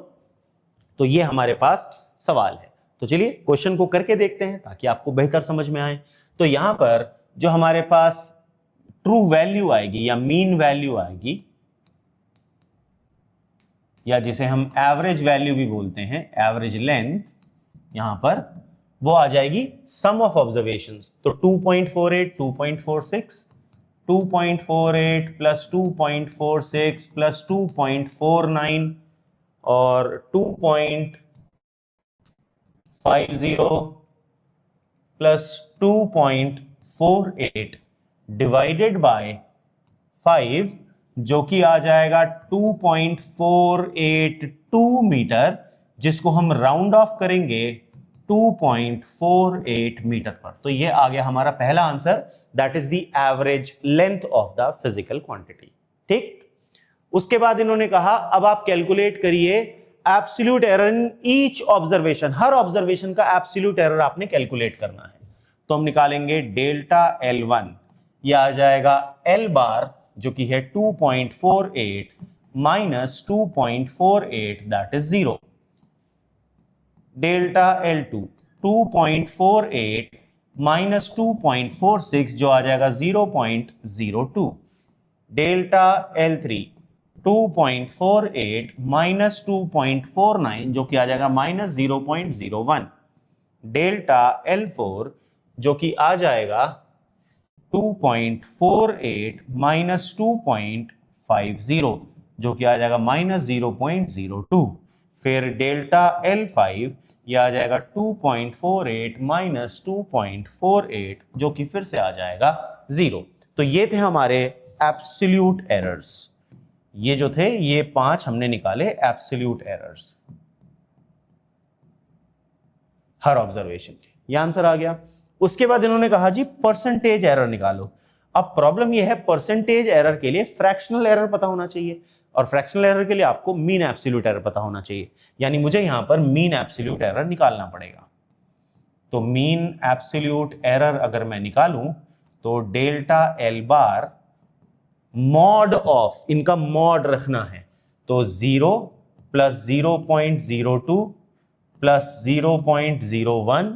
तो ये हमारे पास सवाल है। तो चलिए क्वेश्चन को करके देखते हैं ताकि आपको बेहतर समझ में आए। तो यहां पर जो हमारे पास ट्रू वैल्यू आएगी या मीन वैल्यू आएगी, या जिसे हम एवरेज वैल्यू भी बोलते हैं, एवरेज लेंथ, यहां पर वो आ जाएगी सम ऑफ ऑब्जर्वेशंस। तो 2.48, 2.46, 2.48 प्लस 2.46 प्लस 2.49 और 2.50 प्लस 2.48 डिवाइडेड बाय 5, जो कि आ जाएगा 2.482 मीटर, जिसको हम राउंड ऑफ करेंगे 2.48 मीटर पर। तो ये आ गया हमारा पहला answer, that is the average length of the physical quantity. ठीक, उसके बाद इन्होंने कहा अब आप कैलकुलेट करिए absolute error in each observation. Her observation का एब्सोल्यूट एरर आपने कैलकुलेट करना है। तो हम निकालेंगे डेल्टा L1, यह आ जाएगा L बार जो कि है 2.48 minus 2.48 that is 0। Delta L2 2.48 minus 2.46 जो आ जाएगा 0.02। डेल्टा L3 2.48 माइनस 2.49 जो कि आ जाएगा माइनस 0.01। डेल्टा L4 जो कि आ जाएगा 2.48 माइनस 2.50 जो कि आ जाएगा माइनस 0.02। फिर डेल्टा L5 यह आ जाएगा 2.48 माइनस 2.48 जो कि फिर से आ जाएगा 0। तो ये थे हमारे एब्सोल्यूट एरर्स। ये जो थे ये 5 हमने निकाले एब्सोल्यूट एरर्स हर ऑब्जर्वेशन के। ये आंसर आ गया। उसके बाद इन्होंने कहा जी परसेंटेज एरर निकालो। अब प्रॉब्लम ये है परसेंटेज एरर के लिए फ्रैक्शनल एरर पता होना चाहिए, और फ्रैक्शनल एरर के लिए आपको मीन एब्सोल्यूट एरर पता होना चाहिए। यानी मुझे यहां पर मीन एब्सोल्यूट एरर निकालना पड़ेगा। तो मीन एब्सोल्यूट एरर अगर मैं निकालूं तो delta L bar mod of, इनका मॉड रखना है, तो 0 प्लस 0.02 प्लस 0.01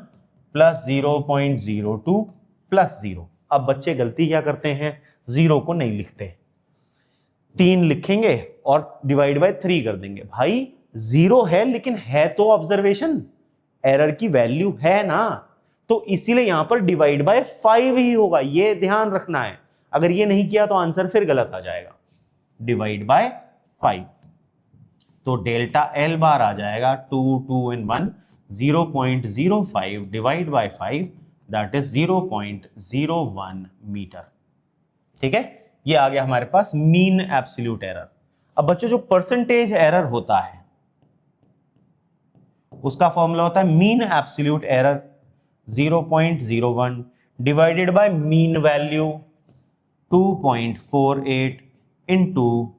प्लस 0.02 प्लस 0। अब बच्चे गलती क्या करते हैं, 0 को नहीं लिखते, 3 लिखेंगे और डिवाइड बाय 3 कर देंगे। भाई 0 है लेकिन है तो ऑब्जर्वेशन, एरर की वैल्यू है ना, तो इसीलिए यहां पर डिवाइड बाय 5 ही होगा, ये ध्यान रखना है। अगर ये नहीं किया तो आंसर फिर गलत आ जाएगा। डिवाइड बाय 5, तो डेल्टा एल बार आ जाएगा 2 2 and 1 0.05 divide by 5 that is 0.01 मीटर। ठीक है, ये आ गया हमारे पास मीन एब्सोल्यूट एरर। अब बच्चों जो परसेंटेज एरर होता है उसका फॉर्मूला होता है mean absolute error 0.01 divided by mean value 2.48 into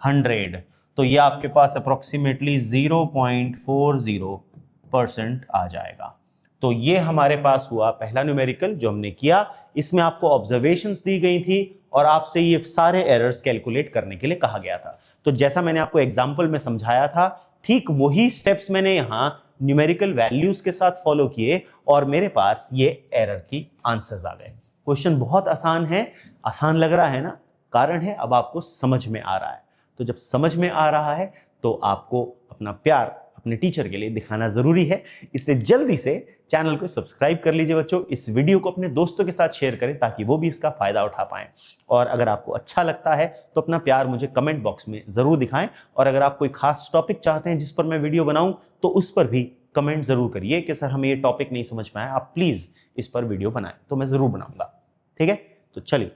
100। तो ये आपके पास अप्रोक्सीमेटली 0.40% आ जाएगा। तो ये हमारे पास हुआ पहला न्यूमेरिकल जो हमने किया। इसमें आपको ऑब्जर्वेशंस दी गई थी और आपसे ये सारे एरर्स कैलकुलेट करने के लिए कहा गया था। तो जैसा मैंने आपको एग्जांपल में समझाया था ठीक वही स्टेप्स मैंने यहां न्यूमेरिकल वैल्यूज के साथ फॉलो किए और मेरे पास ये एरर की आंसर्स आ गए। क्वेश्चन बहुत आसान है, आसान लग रहा है ना, कारण है अब आपको समझ में आ रहा है। तो जब समझ में आ रहा है तो आपको अपना प्यार अपने टीचर के लिए दिखाना जरूरी है, इसलिए जल्दी से चैनल को सब्सक्राइब कर लीजिए बच्चों। इस वीडियो को अपने दोस्तों के साथ शेयर करें ताकि वो भी इसका फायदा उठा पाएं। और अगर आपको अच्छा लगता है तो अपना प्यार मुझे कमेंट बॉक्स में जरूर दिखाएं। और अगर आप कोई खास टॉपिक चाहते हैं जिस पर मैं वीडियो बनाऊं तो उस पर भी कमेंट जरूर करिए कि सर हमें ये टॉपिक नहीं समझ में आया, आप प्लीज इस पर वीडियो बनाएं, तो मैं जरूर बनाऊंगा। ठीक है, तो चलिए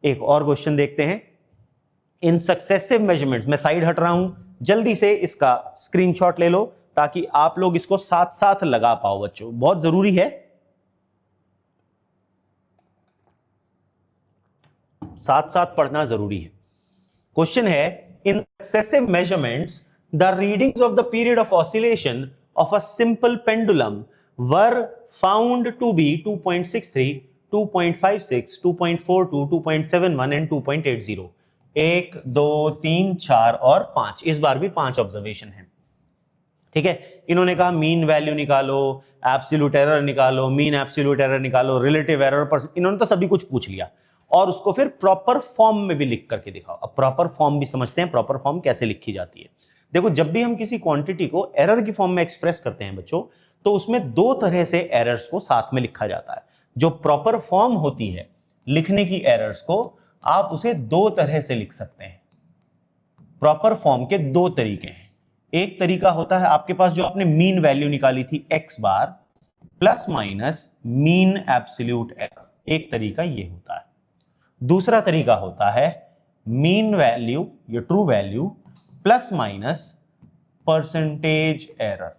एक और क्वेश्चन देखते हैं। इन सक्सेसिव मेजरमेंट्स, मैं साइड हट रहा हूं, जल्दी से इसका स्क्रीनशॉट ले लो ताकि आप लोग इसको साथ साथ लगा पाओ बच्चों, बहुत जरूरी है, साथ साथ पढ़ना जरूरी है। क्वेश्चन है in successive measurements the readings of the period of oscillation of a simple pendulum were found to be 2.63 2.56 2.42 2.71 and 2.80। 1 2 3 4 और 5, इस बार भी 5 ऑब्जर्वेशन है। ठीक है, इन्होंने कहा मीन वैल्यू निकालो, एब्सोल्यूट एरर निकालो, मीन एब्सोल्यूट एरर निकालो, रिलेटिव एरर पर, इन्होंने तो सभी कुछ पूछ लिया और उसको फिर प्रॉपर फॉर्म में भी लिख करके दिखाओ। अब प्रॉपर फॉर्म भी समझते हैं, प्रॉपर फॉर्म कैसे लिखी जाती है। देखो जब भी हम किसी क्वांटिटी को एरर की फॉर्म में एक्सप्रेस करते हैं बच्चों, तो उसमें दो तरह से एरर्स को साथ में लिखा जाता है। जो प्रॉपर फॉर्म होती है लिखने की एरर्स को, आप उसे दो तरह से लिख सकते हैं। प्रॉपर फॉर्म के दो तरीके हैं। एक तरीका होता है आपके पास जो आपने मीन वैल्यू निकाली थी x bar plus minus mean absolute error, एक तरीका ये होता है। दूसरा तरीका होता है मीन वैल्यू या true value plus minus percentage error,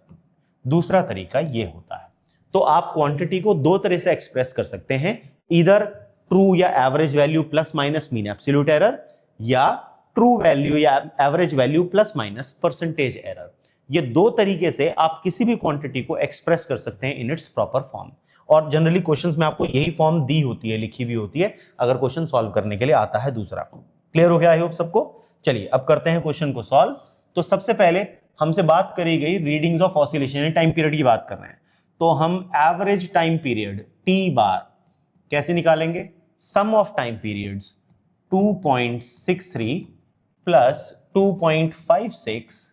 दूसरा तरीका ये होता है। तो आप क्वांटिटी को दो तरह से एक्सप्रेस कर सकते हैं, इधर ट्रू या average value plus minus mean absolute error, या ट्रू वैल्यू या average value plus minus percentage error. ये दो तरीके से आप किसी भी क्वांटिटी को एक्सप्रेस कर सकते हैं इन इट्स प्रॉपर फॉर्म। और जनरली क्वेश्चंस में आपको यही फॉर्म दी होती है, लिखी हुई होती है, अगर क्वेश्चन सॉल्व करने के लिए आता है दूसरा। क्लियर हो गया आई होप सबको। चलिए अब करते हैं क्वेश्चन को सॉल्व। तो सबसे पहले हमसे बात करी गई रीडिंग्स ऑफ ऑसिलेशन यानी टाइम पीरियड की बात कर रहे हैं, तो हम average time period T bar कैसे निकालेंगे? Sum of time periods 2.63 plus 2.56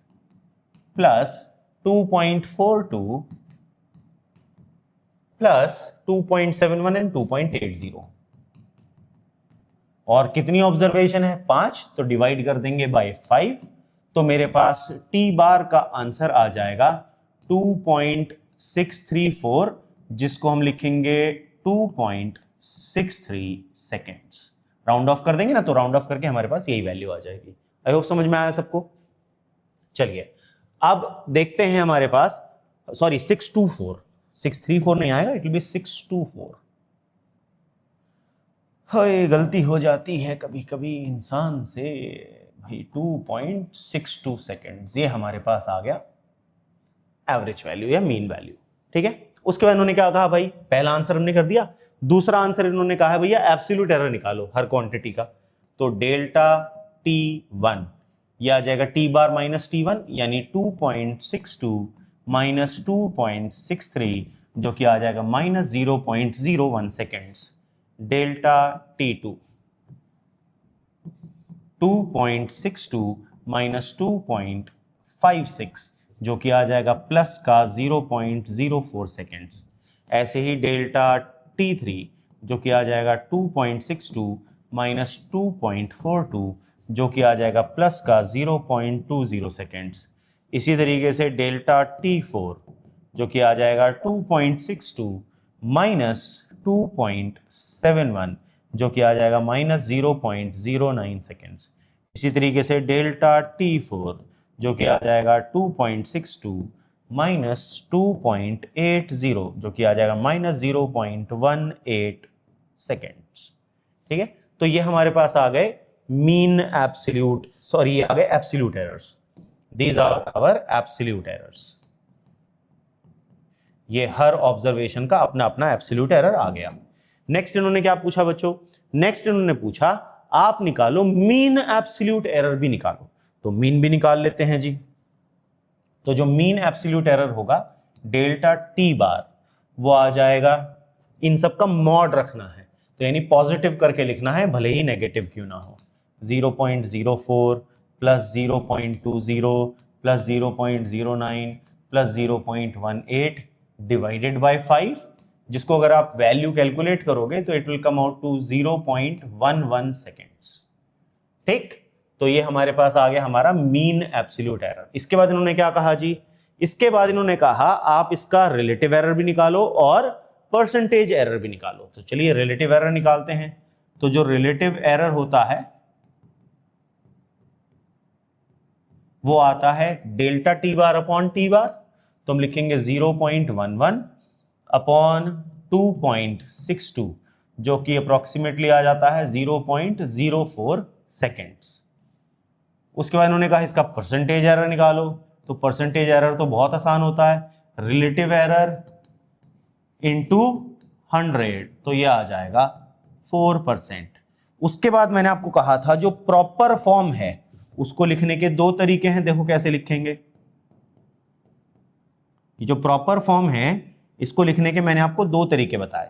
plus 2.42 plus 2.71 and 2.80। और कितनी ऑब्जर्वेशन है? 5, तो डिवाइड कर देंगे बाय 5, तो मेरे पास टी बार का आंसर आ जाएगा 2.634, जिसको हम लिखेंगे 2.63 सेकेंड्स। राउंड ऑफ कर देंगे ना, तो राउंड ऑफ करके हमारे पास यही वैल्यू आ जाएगी। आई होप समझ में आया सबको। चलिए अब देखते हैं हमारे पास, सॉरी 634 नहीं आएगा, इट विल बी 624। हाय गलती हो जाती है कभी कभी इंसान से भाई। 2.62 सेकेंड्स ये हमारे पास आ गया एवरेज वैल्यू या मीन वैल्यू। ठीक है, उसके बाद इन्होंने क्या कहा भाई, पहला आंसर हमने कर दिया, दूसरा आंसर इन्होंने कहा है भैया एब्सोल्यूट एरर निकालो हर क्वांटिटी का। तो डेल्टा T1 ये आ जाएगा टी बार माइनस T1 यानी 2.62 माइनस 2.63 जो कि आ जाएगा minus 0.01 seconds. Delta T2 2.62 minus 2.56 जो कि आ जाएगा प्लस का 0.04 सेकेंड्स। ऐसे ही डेल्टा T3 जो कि आ जाएगा 2.62 माइनस 2.42 जो कि आ जाएगा प्लस का 0.20 सेकेंड्स। इसी तरीके से डेल्टा T4 जो कि आ जाएगा 2.62 माइनस 2.71 जो कि आ जाएगा माइनस 0.09 सेकेंड्स। इसी तरीके से डेल्टा T4 जो कि आ जाएगा 2.62 माइनस 2.80 जो कि आ जाएगा माइनस 0.18 सेकेंड्स। ठीक है, तो ये हमारे पास आ गए मीन एब्सोल्यूट, सॉरी ये आ गए absolute errors. These are our absolute errors. ये हर ऑब्जर्वेशन का अपना अपना एब्सोल्यूट एरर आ गया। नेक्स्ट इन्होंने क्या पूछा बच्चों, नेक्स्ट इन्होंने पूछा आप निकालो मीन एब्सोल्यूट एरर भी निकालो। तो मीन भी निकाल लेते हैं जी। तो जो मीन एब्सोल्यूट एरर होगा डेल्टा टी बार वो आ जाएगा, इन सब का मॉड रखना है तो यानी पॉजिटिव करके लिखना है भले ही नेगेटिव क्यों ना हो। 0.04 plus 0.20 plus 0.09 plus 0.18 divided by 5, जिसको अगर आप वैल्यू कैलकुलेट करोगे तो it will come out to 0.11 seconds. ठीक, तो ये हमारे पास आ गया हमारा मीन एब्सोल्यूट एरर। इसके बाद इन्होंने क्या कहा जी, इसके बाद इन्होंने कहा आप इसका रिलेटिव एरर भी निकालो और परसेंटेज एरर भी निकालो। तो चलिए रिलेटिव एरर निकालते हैं। तो जो रिलेटिव एरर होता है वो आता है delta T bar upon T bar. तो हम लिखेंगे 0.11 अपॉन 2.62 जो कि अप्रोक्सीमेटली आ जाता है 0.04 सेकेंड्स। उसके बाद उन्होंने कहा इसका परसेंटेज एरर निकालो। तो परसेंटेज एरर तो बहुत आसान होता है, रिलेटिव एरर इंटू 100, तो ये आ जाएगा 4%। उसके बाद मैंने आपको कहा था जो प्रॉपर फॉर्म है उसको लिखने के दो तरीके हैं, देखो कैसे लिखेंगे। ये जो प्रॉपर फॉर्म है इसको लिखने के मैंने आपको दो तरीके बताए,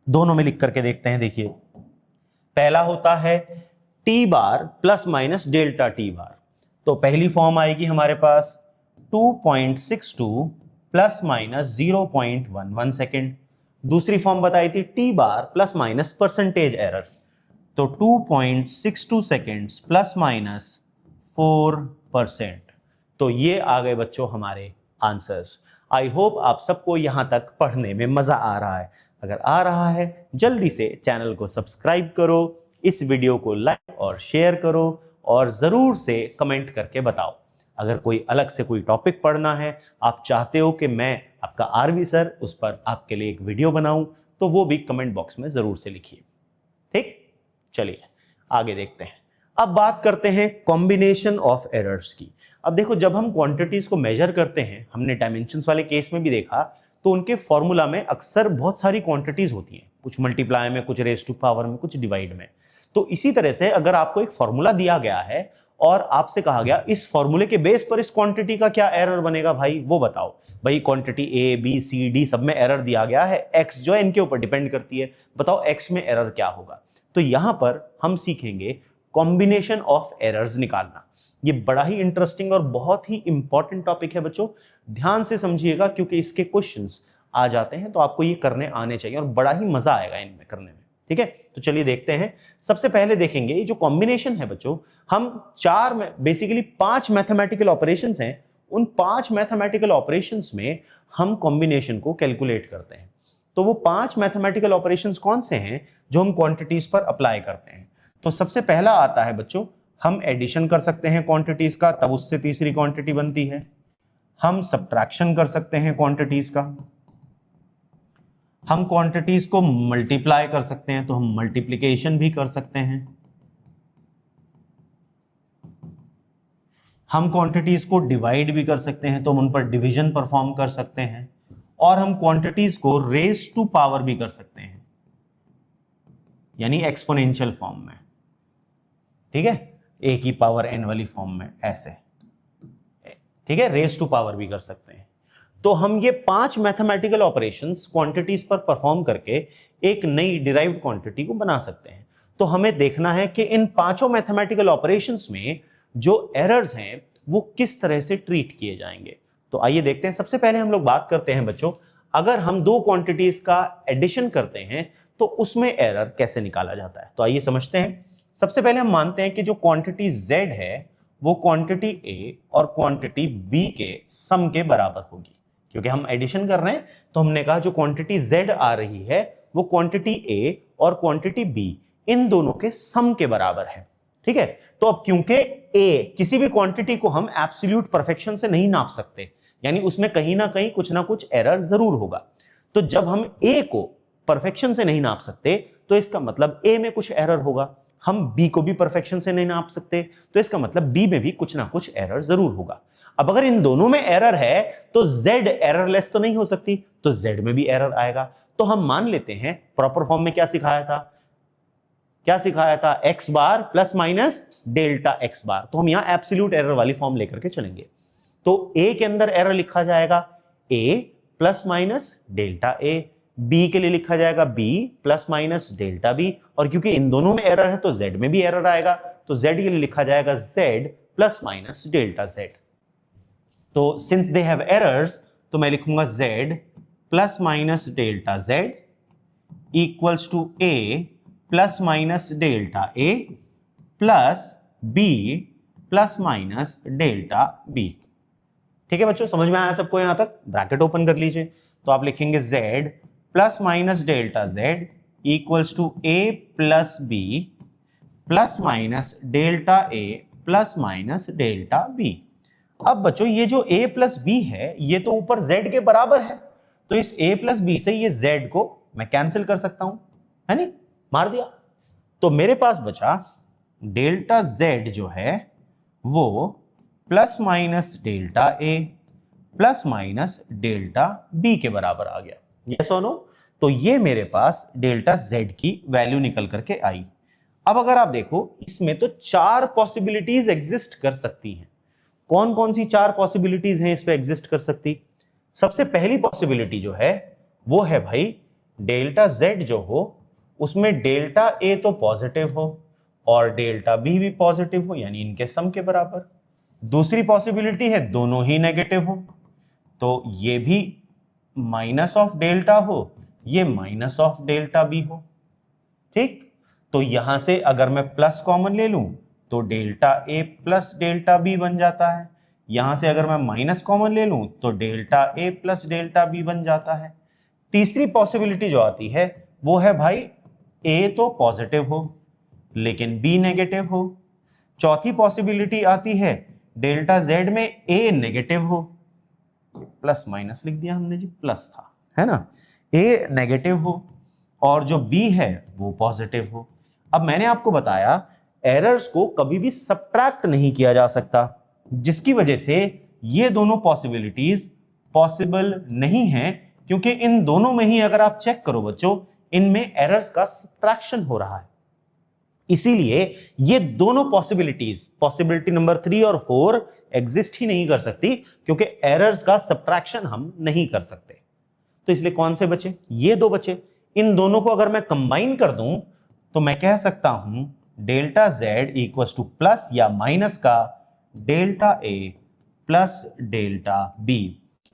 दोनों में लिख करके देखते हैं। देखिए पहला होता है T bar plus minus delta T bar. तो पहली फॉर्म आएगी हमारे पास 2.62 प्लस माइनस 0.11 सेकेंड। दूसरी फॉर्म बताई थी T bar plus minus percentage error, तो 2.62 सेकेंड्स प्लस माइनस 4%। तो ये आ गए बच्चों हमारे आंसर्स। आई होप आप सबको यहां तक पढ़ने में मजा आ रहा है। अगर आ रहा है जल्दी से चैनल को सब्सक्राइब करो, इस वीडियो को लाइक और शेयर करो और जरूर से कमेंट करके बताओ। अगर कोई अलग से कोई टॉपिक पढ़ना है, आप चाहते हो कि मैं आपका आरवी सर उस पर आपके लिए एक वीडियो बनाऊं, तो वो भी कमेंट बॉक्स में जरूर से लिखिए। ठीक, चलिए आगे देखते हैं। अब बात करते हैं कॉम्बिनेशन ऑफ एरर्स की। अब देखो जब हम क्वांटिटीज को मेजर करते हैं, हमने डायमेंशंस वाले केस में भी देखा, तो उनके फॉर्मूला में अक्सर बहुत सारी क्वांटिटीज होती हैं, कुछ मल्टीप्लाई में, कुछ रेज टू पावर में, कुछ डिवाइड में। तो इसी तरह से अगर आपको एक फॉर्मूला दिया गया है और आपसे कहा गया इस फॉर्मूले के बेस पर इस क्वांटिटी का क्या एरर बनेगा भाई, वो बताओ। भाई quantity A B C D सब में एरर दिया गया है, एक्स जो है इनके ऊपर डिपेंड करती है, बताओ एक्स में एरर क्या होगा। तो यहां पर हम सीखेंगे कॉम्बिनेशन ऑफ एरर्स निकालना। ये बड़ा ही इंटरेस्टिंग और बहुत ही इंपॉर्टेंट टॉपिक है बच्चों, ध्यान से समझिएगा क्योंकि इसके क्वेश्चंस आ जाते हैं तो आपको ये करने आने चाहिए और बड़ा ही मजा आएगा इनमें करने में। ठीक है, तो चलिए देखते हैं। सबसे पहले देखेंगे ये जो कॉम्बिनेशन है बच्चों, हम चार में बेसिकली 5 मैथमेटिकल ऑपरेशंस हैं, उन 5 मैथमेटिकल ऑपरेशंस में हम कॉम्बिनेशन को कैलकुलेट करते हैं। तो वो 5 मैथमेटिकल ऑपरेशंस कौन से हैं जो हम क्वांटिटीज पर अप्लाई करते हैं। तो सबसे पहला आता है बच्चों, हम एडिशन कर सकते हैं क्वांटिटीज का, तब उससे तीसरी क्वांटिटी बनती है। हम सब्ट्रैक्शन कर सकते हैं क्वांटिटीज का, हम क्वांटिटीज को मल्टीप्लाई कर सकते हैं तो हम मल्टीप्लिकेशन भी कर सकते हैं। हम क्वांटिटीज को डिवाइड भी कर सकते हैं तो हम उन पर डिवीजन परफॉर्म कर सकते हैं। और हम क्वांटिटीज को रेज टू पावर भी कर सकते हैं, यानी एक्सपोनेंशियल फॉर्म में। ठीक है, ए की पावर एन वाली फॉर्म में ऐसे। ठीक है, रेज टू पावर भी कर सकते हैं। तो हम ये 5 मैथमेटिकल ऑपरेशंस क्वांटिटीज पर परफॉर्म करके एक नई डिराइव्ड क्वांटिटी को बना सकते हैं। तो हमें देखना है कि इन 5 मैथमेटिकल ऑपरेशंस में जो एरर्स हैं वो किस तरह से ट्रीट किए जाएंगे। तो आइए देखते हैं। सबसे पहले हम लोग बात करते हैं बच्चों, अगर हम दो क्वांटिटीज का एडिशन करते हैं तो उसमें एरर कैसे निकाला जाता है। तो आइए समझते हैं। सबसे पहले हम मानते हैं कि जो क्वांटिटी z है वो क्वांटिटी ए और क्वांटिटी बी के सम के बराबर होगी। क्योंकि हम एडिशन कर रहे हैं तो हमने कहा जो क्वांटिटी z आ रही है वो क्वांटिटी ए और क्वांटिटी बी इन दोनों के सम के बराबर है। ठीक है, तो अब क्योंकि ए किसी भी क्वांटिटी को हम एब्सोल्यूट परफेक्शन से नहीं नाप सकते, यानी उसमें कहीं ना कहीं कुछ ना कुछ एरर जरूर होगा, तो जब हम ए को परफेक्शन से नहीं नाप सकते तो इसका मतलब ए में कुछ एरर होगा। हम बी को भी परफेक्शन से नहीं नाप सकते तो इसका मतलब बी में भी कुछ ना कुछ एरर जरूर होगा। अब अगर इन दोनों में एरर है तो z एररलेस तो नहीं हो सकती, तो z में भी एरर आएगा। तो हम मान लेते हैं प्रॉपर फॉर्म में क्या सिखाया था, x bar plus minus delta x बार। तो हम यहां एब्सोल्यूट एरर वाली फॉर्म लेकर के चलेंगे। तो a के अंदर एरर लिखा जाएगा a plus minus delta a, b के लिए लिखा जाएगा b plus minus delta b, और क्योंकि इन दोनों में एरर है तो z में भी एरर आएगा, तो z के लिए लिखा जाएगा z plus minus delta z। तो सिंस दे हैव एरर्स तो मैं लिखूंगा z plus minus delta z equals to a plus minus delta a plus b plus minus delta b। ठीक है बच्चों, समझ में आया सबको? यहां तक ब्रैकेट ओपन कर लीजिए। तो आप लिखेंगे z plus minus delta z equals to a plus b plus minus delta a plus minus delta b। अब बच्चों ये जो a प्लस b है ये तो ऊपर z के बराबर है, तो इस a प्लस b से ये z को मैं कैंसिल कर सकता हूं, है नहीं? मार दिया। तो मेरे पास बचा डेल्टा z जो है वो plus minus delta a plus minus delta b के बराबर आ गया। यस और नो? तो ये मेरे पास डेल्टा z की वैल्यू निकल करके आई। अब अगर आप देखो इसमें तो 4 पॉसिबिलिटीज एग्जिस्ट कर सकती हैं। कौन कौन सी 4 पॉसिबिलिटीज हैं इस पे एग्जिस्ट कर सकती? सबसे पहली पॉसिबिलिटी जो है वो है भाई डेल्टा z जो हो उसमें डेल्टा a तो पॉजिटिव हो और डेल्टा b भी पॉजिटिव हो, यानी इनके सम के बराबर। दूसरी पॉसिबिलिटी है दोनों ही नेगेटिव हो, तो ये भी माइनस ऑफ डेल्टा हो, ये माइनस ऑफ डेल्टा बी हो। ठीक, तो यहां से अगर मैं प्लस कॉमन ले लूं तो delta A plus delta B बन जाता है। यहां से अगर मैं माइनस कॉमन ले लूं तो delta A plus delta B बन जाता है। तीसरी पॉसिबिलिटी जो आती है वो है भाई ए तो पॉजिटिव हो लेकिन बी नेगेटिव हो। चौथी पॉसिबिलिटी आती है डेल्टा जेड में ए नेगेटिव हो, प्लस माइनस लिख दिया हमने जी, प्लस था, है ना, ए नेगेटिव हो और जो बी है वो पॉजिटिव हो। अब मैंने आपको बताया एरर्स को कभी भी सब्ट्रैक्ट नहीं किया जा सकता, जिसकी वजह से ये दोनों पॉसिबिलिटीज पॉसिबल नहीं है, क्योंकि इन दोनों में ही अगर आप चेक करो बच्चों इनमें एरर्स का सब्ट्रैक्शन हो रहा है। इसीलिए ये दोनों पॉसिबिलिटीज, पॉसिबिलिटी नंबर 3 और 4 एग्जिस्ट ही नहीं कर सकती, क्योंकि एरर्स का सब्ट्रैक्शन हम नहीं कर सकते। तो इसलिए कौन से बचे? ये दो बचे। इन दोनों को अगर मैं कंबाइन कर दूं तो मैं कह सकता हूं delta z equals to plus या माइनस का delta a plus delta b।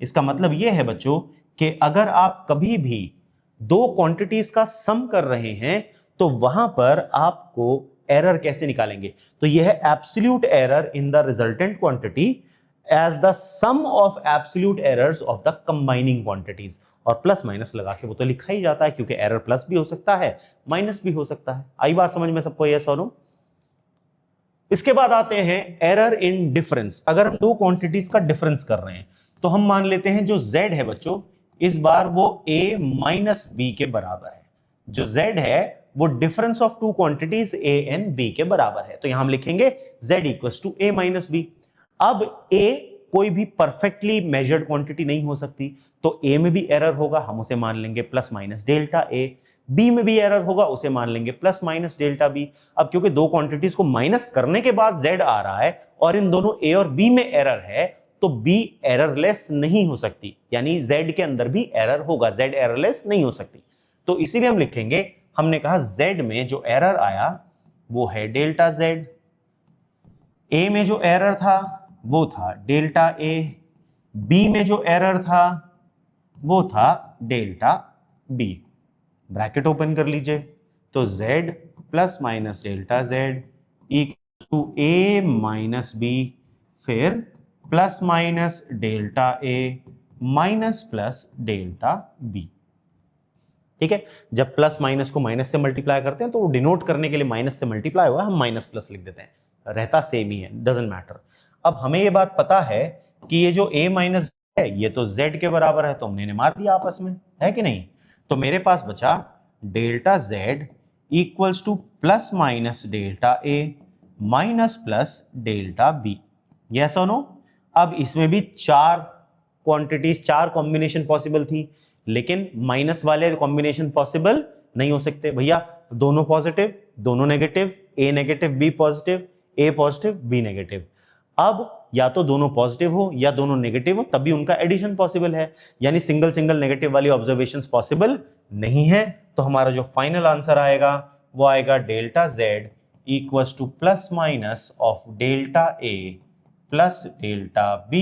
इसका मतलब यह है बच्चों कि अगर आप कभी भी दो क्वांटिटीज का सम कर रहे हैं तो वहां पर आपको एरर कैसे निकालेंगे? तो यह है absolute error in the resultant quantity as the sum of absolute errors of the combining quantities. और प्लस माइनस लगा के वो तो लिखा ही जाता है, क्योंकि एरर प्लस भी हो सकता है माइनस भी हो सकता है। आई बात समझ में सबको? यस और नो? इसके बाद आते हैं एरर इन डिफरेंस। अगर हम दो क्वांटिटीज का डिफरेंस कर रहे हैं तो हम मान लेते हैं जो z है बच्चों इस बार वो a माइनस b के बराबर है। जो z है वो difference of two quantities a and b के बराबर है, तो यहां हम लिखेंगे z equals to a minus b। अब a कोई भी परफेक्टली मेजर्ड क्वांटिटी नहीं हो सकती, तो a में भी एरर होगा, हम उसे मान लेंगे plus minus delta a। b में भी एरर होगा, उसे मान लेंगे प्लस माइनस डेल्टा b। अब क्योंकि दो क्वांटिटीज को माइनस करने के बाद z आ रहा है और इन दोनों a और b में एरर है, तो b एररलेस नहीं हो सकती, यानी z के अंदर भी एरर होगा, z एररलेस नहीं हो सकती। तो इसीलिए हम लिखेंगे, हमने कहा z में जो एरर आया वो है डेल्टा z, a में जो एरर था वो था डेल्टा a, b में जो एरर था वो था डेल्टा b। ब्रैकेट ओपन कर लीजिए, तो z plus minus delta z equal to A minus B, फिर plus minus delta A minus plus delta B. ठीक है, जब प्लस माइनस को माइनस से मल्टीप्लाई करते हैं तो वो डिनोट करने के लिए माइनस से मल्टीप्लाई हुआ, हम माइनस प्लस लिख देते हैं, रहता सेम ही है, डजंट मैटर। अब हमें ये बात पता है कि ये जो a माइनस है ये तो z के बराबर है, तो हमने इन्हें मार दिया आपस में, है कि नहीं। तो मेरे पास बचा delta z equals to plus minus delta a minus plus delta b। Yes और नो। अब इसमें भी चार क्वांटिटीज, चार कॉम्बिनेशन पॉसिबल थी, लेकिन माइनस वाले कॉम्बिनेशन पॉसिबल नहीं हो सकते भैया, दोनों पॉजिटिव दोनों negative, a negative b positive, a positive b negative. अब या तो दोनों पॉजिटिव हो या दोनों नेगेटिव हो, तभी उनका एडिशन पॉसिबल है, यानी सिंगल सिंगल नेगेटिव वाली ऑब्जर्वेशंस पॉसिबल नहीं है। तो हमारा जो फाइनल आंसर आएगा वो आएगा delta z equals to plus minus of delta a plus delta b।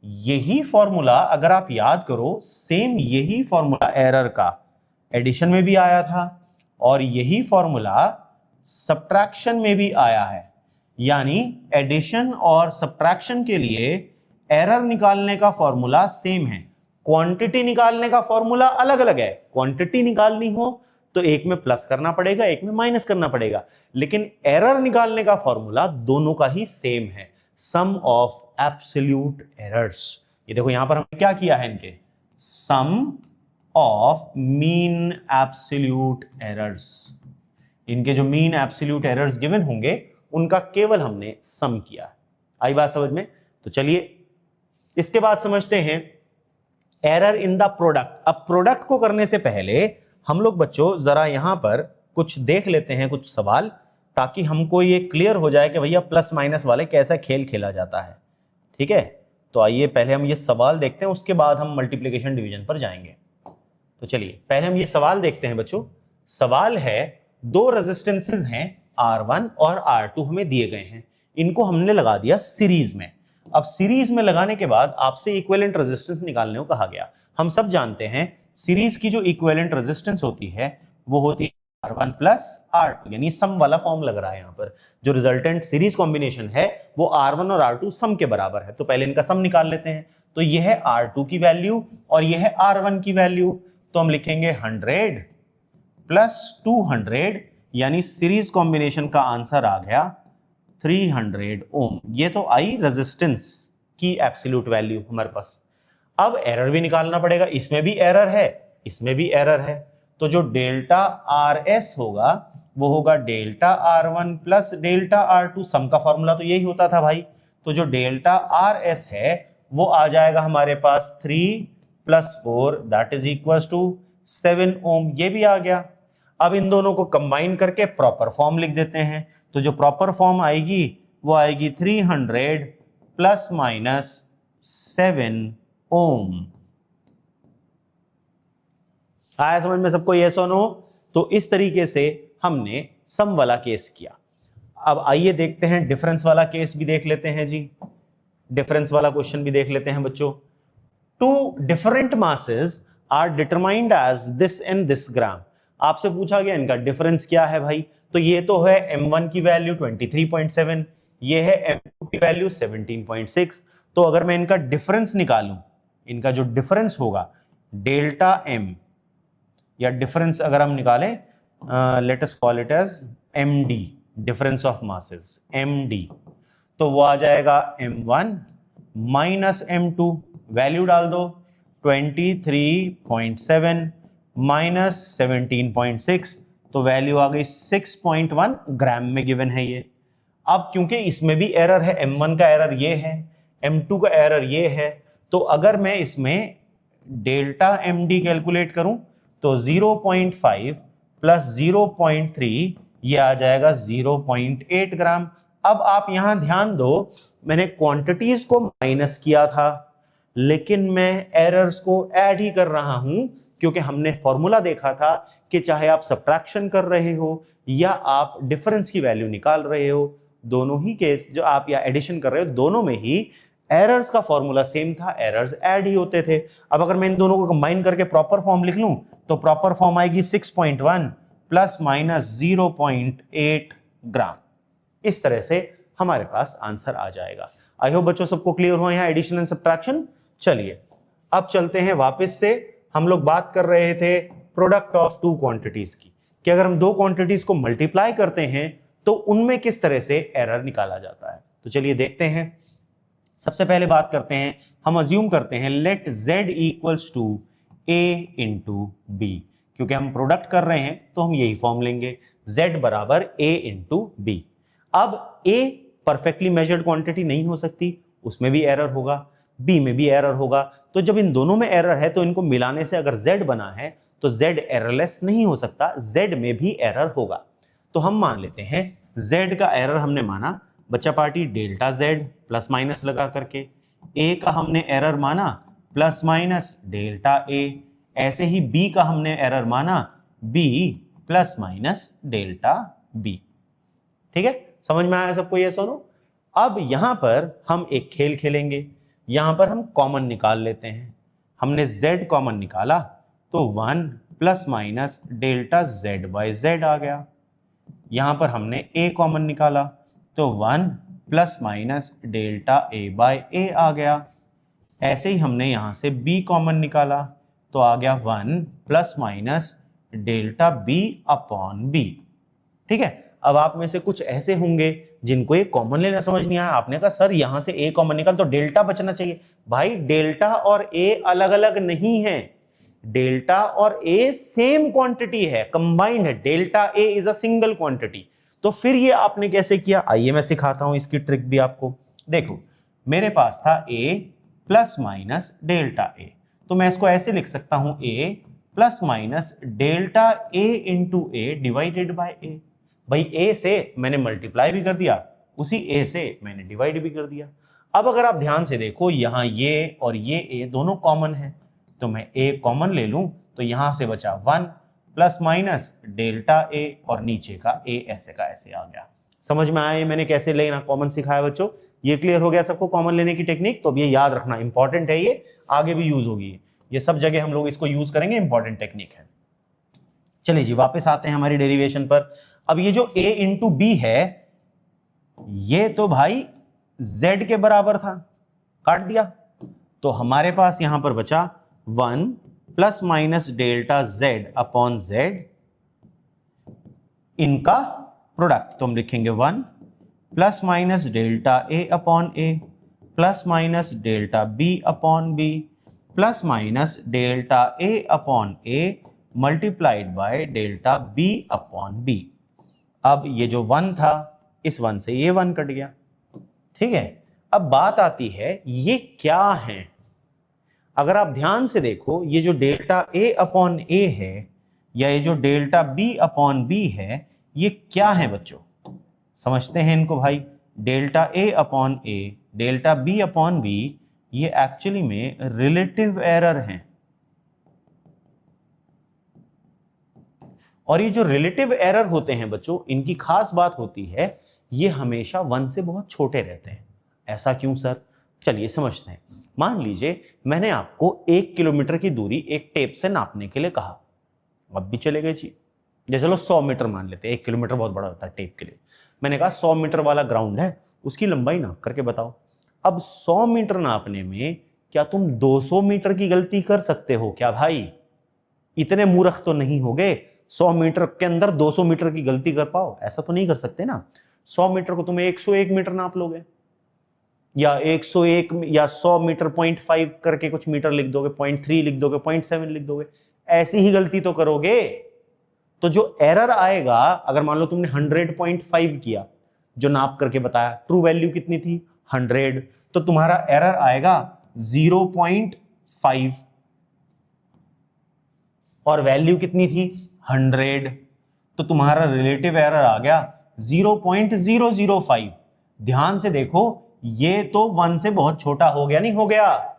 यही फॉर्मूला अगर आप याद करो, सेम यही फॉर्मूला एरर का एडिशन में भी आया था और यही फॉर्मूला सब्ट्रैक्शन में भी आया है। यानी एडिशन और सब्ट्रैक्शन के लिए एरर निकालने का फॉर्मूला सेम है, क्वांटिटी निकालने का फॉर्मूला अलग अलग है। क्वांटिटी निकालनी हो तो एक में प्लस करना पड़ेगा, एक में माइनस करना पड़ेगा, लेकिन एरर निकालने का फॉर्मूला दोनों का ही सेम है, सम ऑफ एब्सोल्यूट एरर्स। ये देखो यहां पर हमने क्या किया है, इनके सम ऑफ मीन एब्सोल्यूट एरर्स, इनके जो मीन एब्सोल्यूट एरर्स गिवन होंगे उनका केवल हमने सम किया। आई बात समझ में। तो चलिए इसके बाद समझते हैं एरर इन द प्रोडक्ट। अब प्रोडक्ट को करने से पहले हम लोग बच्चों जरा यहां पर कुछ देख लेते हैं, कुछ सवाल, ताकि हमको ये क्लियर हो जाए कि भैया प्लस माइनस वाले कैसा खेल खेला जाता है। ठीक है, तो आइए पहले हम ये सवाल देखते हैं, उसके बाद हम मल्टीप्लिकेशन डिवीजन पर जाएंगे। तो चलिए पहले हम ये सवाल देखते हैं बच्चों। सवाल है, दो रेजिस्टेंसेस हैं R1 और R2 हमें दिए गए हैं, इनको हमने लगा दिया सीरीज में। अब सीरीज में लगाने के बाद आपसे इक्विवेलेंट रेजिस्टेंस निकालने को कहा गया। हम सब जानते हैं सीरीज की जो इक्विवेलेंट रेजिस्टेंस होती है वो होती है R1 प्लस R2, यानी सम वाला फॉर्म लग रहा है यहाँ पर। जो रिजल्टेंट सीरीज कॉम्बिनेशन है वो R1 और R2 सम के बराबर है। तो पहले इनका सम निकाल लेते हैं। तो यह है R2 की वैल्यू और यह है R1 की वैल्यू। तो हम लिखेंगे 100 प्लस 200, यानी सीरीज कॉम्बिनेशन का आंसर आ गया 300 ओम। ये तो आई रेजिस्टेंस की एब्सोल्यूट वैल्यू हमारे पास। अब एरर भी निकालना पड़ेगा, इसमें भी एरर है, इसमें भी एरर है। तो जो डेल्टा RS होगा वो होगा delta R1 plus delta R2। सम का फॉर्मूला तो यही होता था भाई। तो जो डेल्टा RS है वो आ जाएगा हमारे पास 3 plus 4 that is equal to 7 ohm. ये भी आ गया। अब इन दोनों को कंबाइन करके प्रॉपर फॉर्म लिख देते हैं। तो जो प्रॉपर फॉर्म आएगी वो आएगी 300 प्लस माइनस 7 ओम। आया समझ में सबको, यस और नो। तो इस तरीके से हमने सम वाला केस किया। अब आइए देखते हैं डिफरेंस वाला केस भी देख लेते हैं जी। डिफरेंस वाला क्वेश्चन भी देख लेते हैं बच्चों। Two different masses are determined as this and this gram. आपसे पूछा गया इनका डिफरेंस क्या है भाई। तो ये तो है M1 की वैल्यू 23.7, ये है M2 की वैल्यू 17.6। तो अगर मैं इनका डिफरेंस निकालूं, इनका जो डिफरेंस होगा डेल्टा M, या डिफरेंस अगर हम निकालें, let us call it as MD, difference of masses MD, तो वो आ जाएगा M1 माइनस M2। वैल्यू डाल दो 23.7 माइनस 17.6, तो वैल्यू आ गई 6.1 ग्राम में गिवन है ये। अब क्योंकि इसमें भी एरर है, M1 का एरर ये है, M2 का एरर ये है, तो अगर मैं इसमें डेल्टा MD कैलकुलेट करूं तो 0.5 प्लस 0.3 ये आ जाएगा 0.8 ग्राम। अब आप यहां ध्यान दो, मैंने क्वांटिटीज को माइनस किया था लेकिन मैं एरर्स को ऐड ही कर रहा हूं, क्योंकि हमने फॉर्मूला देखा था कि चाहे आप सब्ट्रैक्शन कर रहे हो या आप डिफरेंस की वैल्यू निकाल रहे हो, दोनों ही केस जो आप या एडिशन कर रहे हो, दोनों में ही एरर्स का फॉर्मूला सेम था, एरर्स ऐड ही होते थे। अब अगर मैं इन दोनों को कंबाइन करके प्रॉपर फॉर्म लिख लूं तो प्रॉपर फॉर्म आएगी 6.1 प्लस माइनस 0.8 ग्राम। इस तरह से हमारे पास आंसर आ जाएगा। आई होप बच्चों सबको क्लियर हुआ यहाँ एडिशन एंड सब्ट्रैक्शन। चलिए अब चलते हैं वापस से, हम लोग बात कर रहे थे प्रोडक्ट ऑफ टू क्वांटिटीज की, कि अगर हम दो क्वांटिटीज को मल्टीप्लाई करते हैं तो उनमें किस तरह से एरर निकाला जाता है। तो चलिए देखते हैं। सबसे पहले बात करते हैं, हम अज्यूम करते हैं let z equals to a into B, क्योंकि हम प्रोडक्ट कर रहे हैं तो हम यही फॉर्म लेंगे, z बराबर a इंटू बी। अब a परफेक्टली मेजर्ड क्वांटिटी नहीं हो सकती, उसमें भी एरर होगा, b में भी एरर होगा। तो जब इन दोनों में एरर है तो इनको मिलाने से अगर z बना है तो z एररलेस नहीं हो सकता, z में भी एरर होगा। तो हम मान लेते हैं z का एरर हमने माना बच्चा party delta z plus minus लगा करके, a का हमने एरर माना प्लस माइनस डेल्टा a, ऐसे ही b का हमने एरर माना b plus minus delta b। ठीक है, समझ में आया सबको ये सुनो। अब यहां पर हम एक खेल खेलेंगे, यहां पर हम कॉमन निकाल लेते हैं। हमने z कॉमन निकाला तो 1 plus minus delta z by z आ गया। यहां पर हमने a कॉमन निकाला तो 1 plus minus delta a by a आ गया। ऐसे ही हमने यहां से b कॉमन निकाला तो आ गया 1 plus minus delta b upon b। ठीक है, अब आप में से कुछ ऐसे होंगे जिनको ये कॉमन लेना समझ नहीं आया। आपने कहा सर यहां से a कॉमन निकाल तो डेल्टा बचना चाहिए। भाई डेल्टा और a अलग अलग नहीं है, डेल्टा और a सेम क्वांटिटी है, कंबाइंड है। Delta a is a single quantity. तो फिर ये आपने कैसे किया, आइए मैं सिखाता हूं इसकी ट्रिक भी आपको। देखो मेरे पास था a plus minus delta a, तो मैं इसको ऐसे लिख सकता हूं a plus minus delta a into a divided by a। भाई a से मैंने मल्टीप्लाई भी कर दिया, उसी a से मैंने डिवाइड भी कर दिया। अब अगर आप ध्यान से देखो यहां ये और ये a दोनों कॉमन है, तो मैं a कॉमन ले लूं तो यहां से बचा 1 प्लस माइनस डेल्टा a और नीचे का a ऐसे का ऐसे आ गया। समझ में आया मैंने कैसे लेना कॉमन सिखाया बच्चों? ये क्लियर हो गया सबको कॉमन लेने की टेक्निक? तो अब ये याद रखना इंपॉर्टेंट है, ये आगे भी यूज होगी, ये सब जगह हम लोग इसको यूज करेंगे, इंपॉर्टेंट टेक्निक है। चलिए जी वापस आते हैं हमारी डेरिवेशन पर। अब ये जो a इंटू बी है ये तो भाई z के बराबर था, काट दिया, तो हमारे पास यहां पर बचा 1 plus minus delta z upon z, इनका प्रोडक्ट। तो हम लिखेंगे 1 plus minus delta a upon a plus minus delta b upon b plus minus delta a upon a multiplied by delta b upon b। अब ये जो 1 था इस 1 से ये 1 कट गया। ठीक है, अब बात आती है ये क्या है। अगर आप ध्यान से देखो ये जो डेल्टा a अपॉन a है या ये जो डेल्टा b अपॉन b है ये क्या है बच्चों, समझते हैं इनको भाई। Delta a upon a delta b upon b ये एक्चुअली में रिलेटिव एरर है, और ये जो रिलेटिव एरर होते हैं बच्चों इनकी खास बात होती है ये हमेशा 1 से बहुत छोटे रहते हैं। ऐसा क्यों सर? चलिए समझते हैं। मान लीजिए मैंने आपको 1 किलोमीटर की दूरी एक टेप से नापने के लिए कहा, अब भी चले गए जी, जैसे चलो 100 मीटर मान लेते हैं, 1 किलोमीटर बहुत बड़ा होता है टेप के लिए। मैंने कहा 100 मीटर वाला ग्राउंड है, उसकी लंबाई नाप करके बताओ। अब 100 मीटर नापने में क्या तुम 200 मीटर की गलती कर सकते हो क्या भाई? इतने मूर्ख तो नहीं हो गए 100 मीटर के अंदर 200 मीटर की गलती कर पाओ, ऐसा तो नहीं कर सकते ना। 100 मीटर को तुम 101 मीटर नाप लोगे, या 101 या 100 मीटर 0.5 करके कुछ मीटर लिख दोगे, 0.3 लिख दोगे, 0.7 लिख दोगे, ऐसी ही गलती तो करोगे। तो जो एरर आएगा, अगर मान लो तुमने 100.5 किया जो नाप करके बताया, ट्रू वैल्यू कितनी थी 100, तो तुम्हारा एरर आएगा 0.5 और वैल्यू कितनी थी 100, तो तुम्हारा रिलेटिव एरर आ गया 0.005। ध्यान से देखो ये तो 1 से बहुत छोटा हो गया, नहीं हो गया?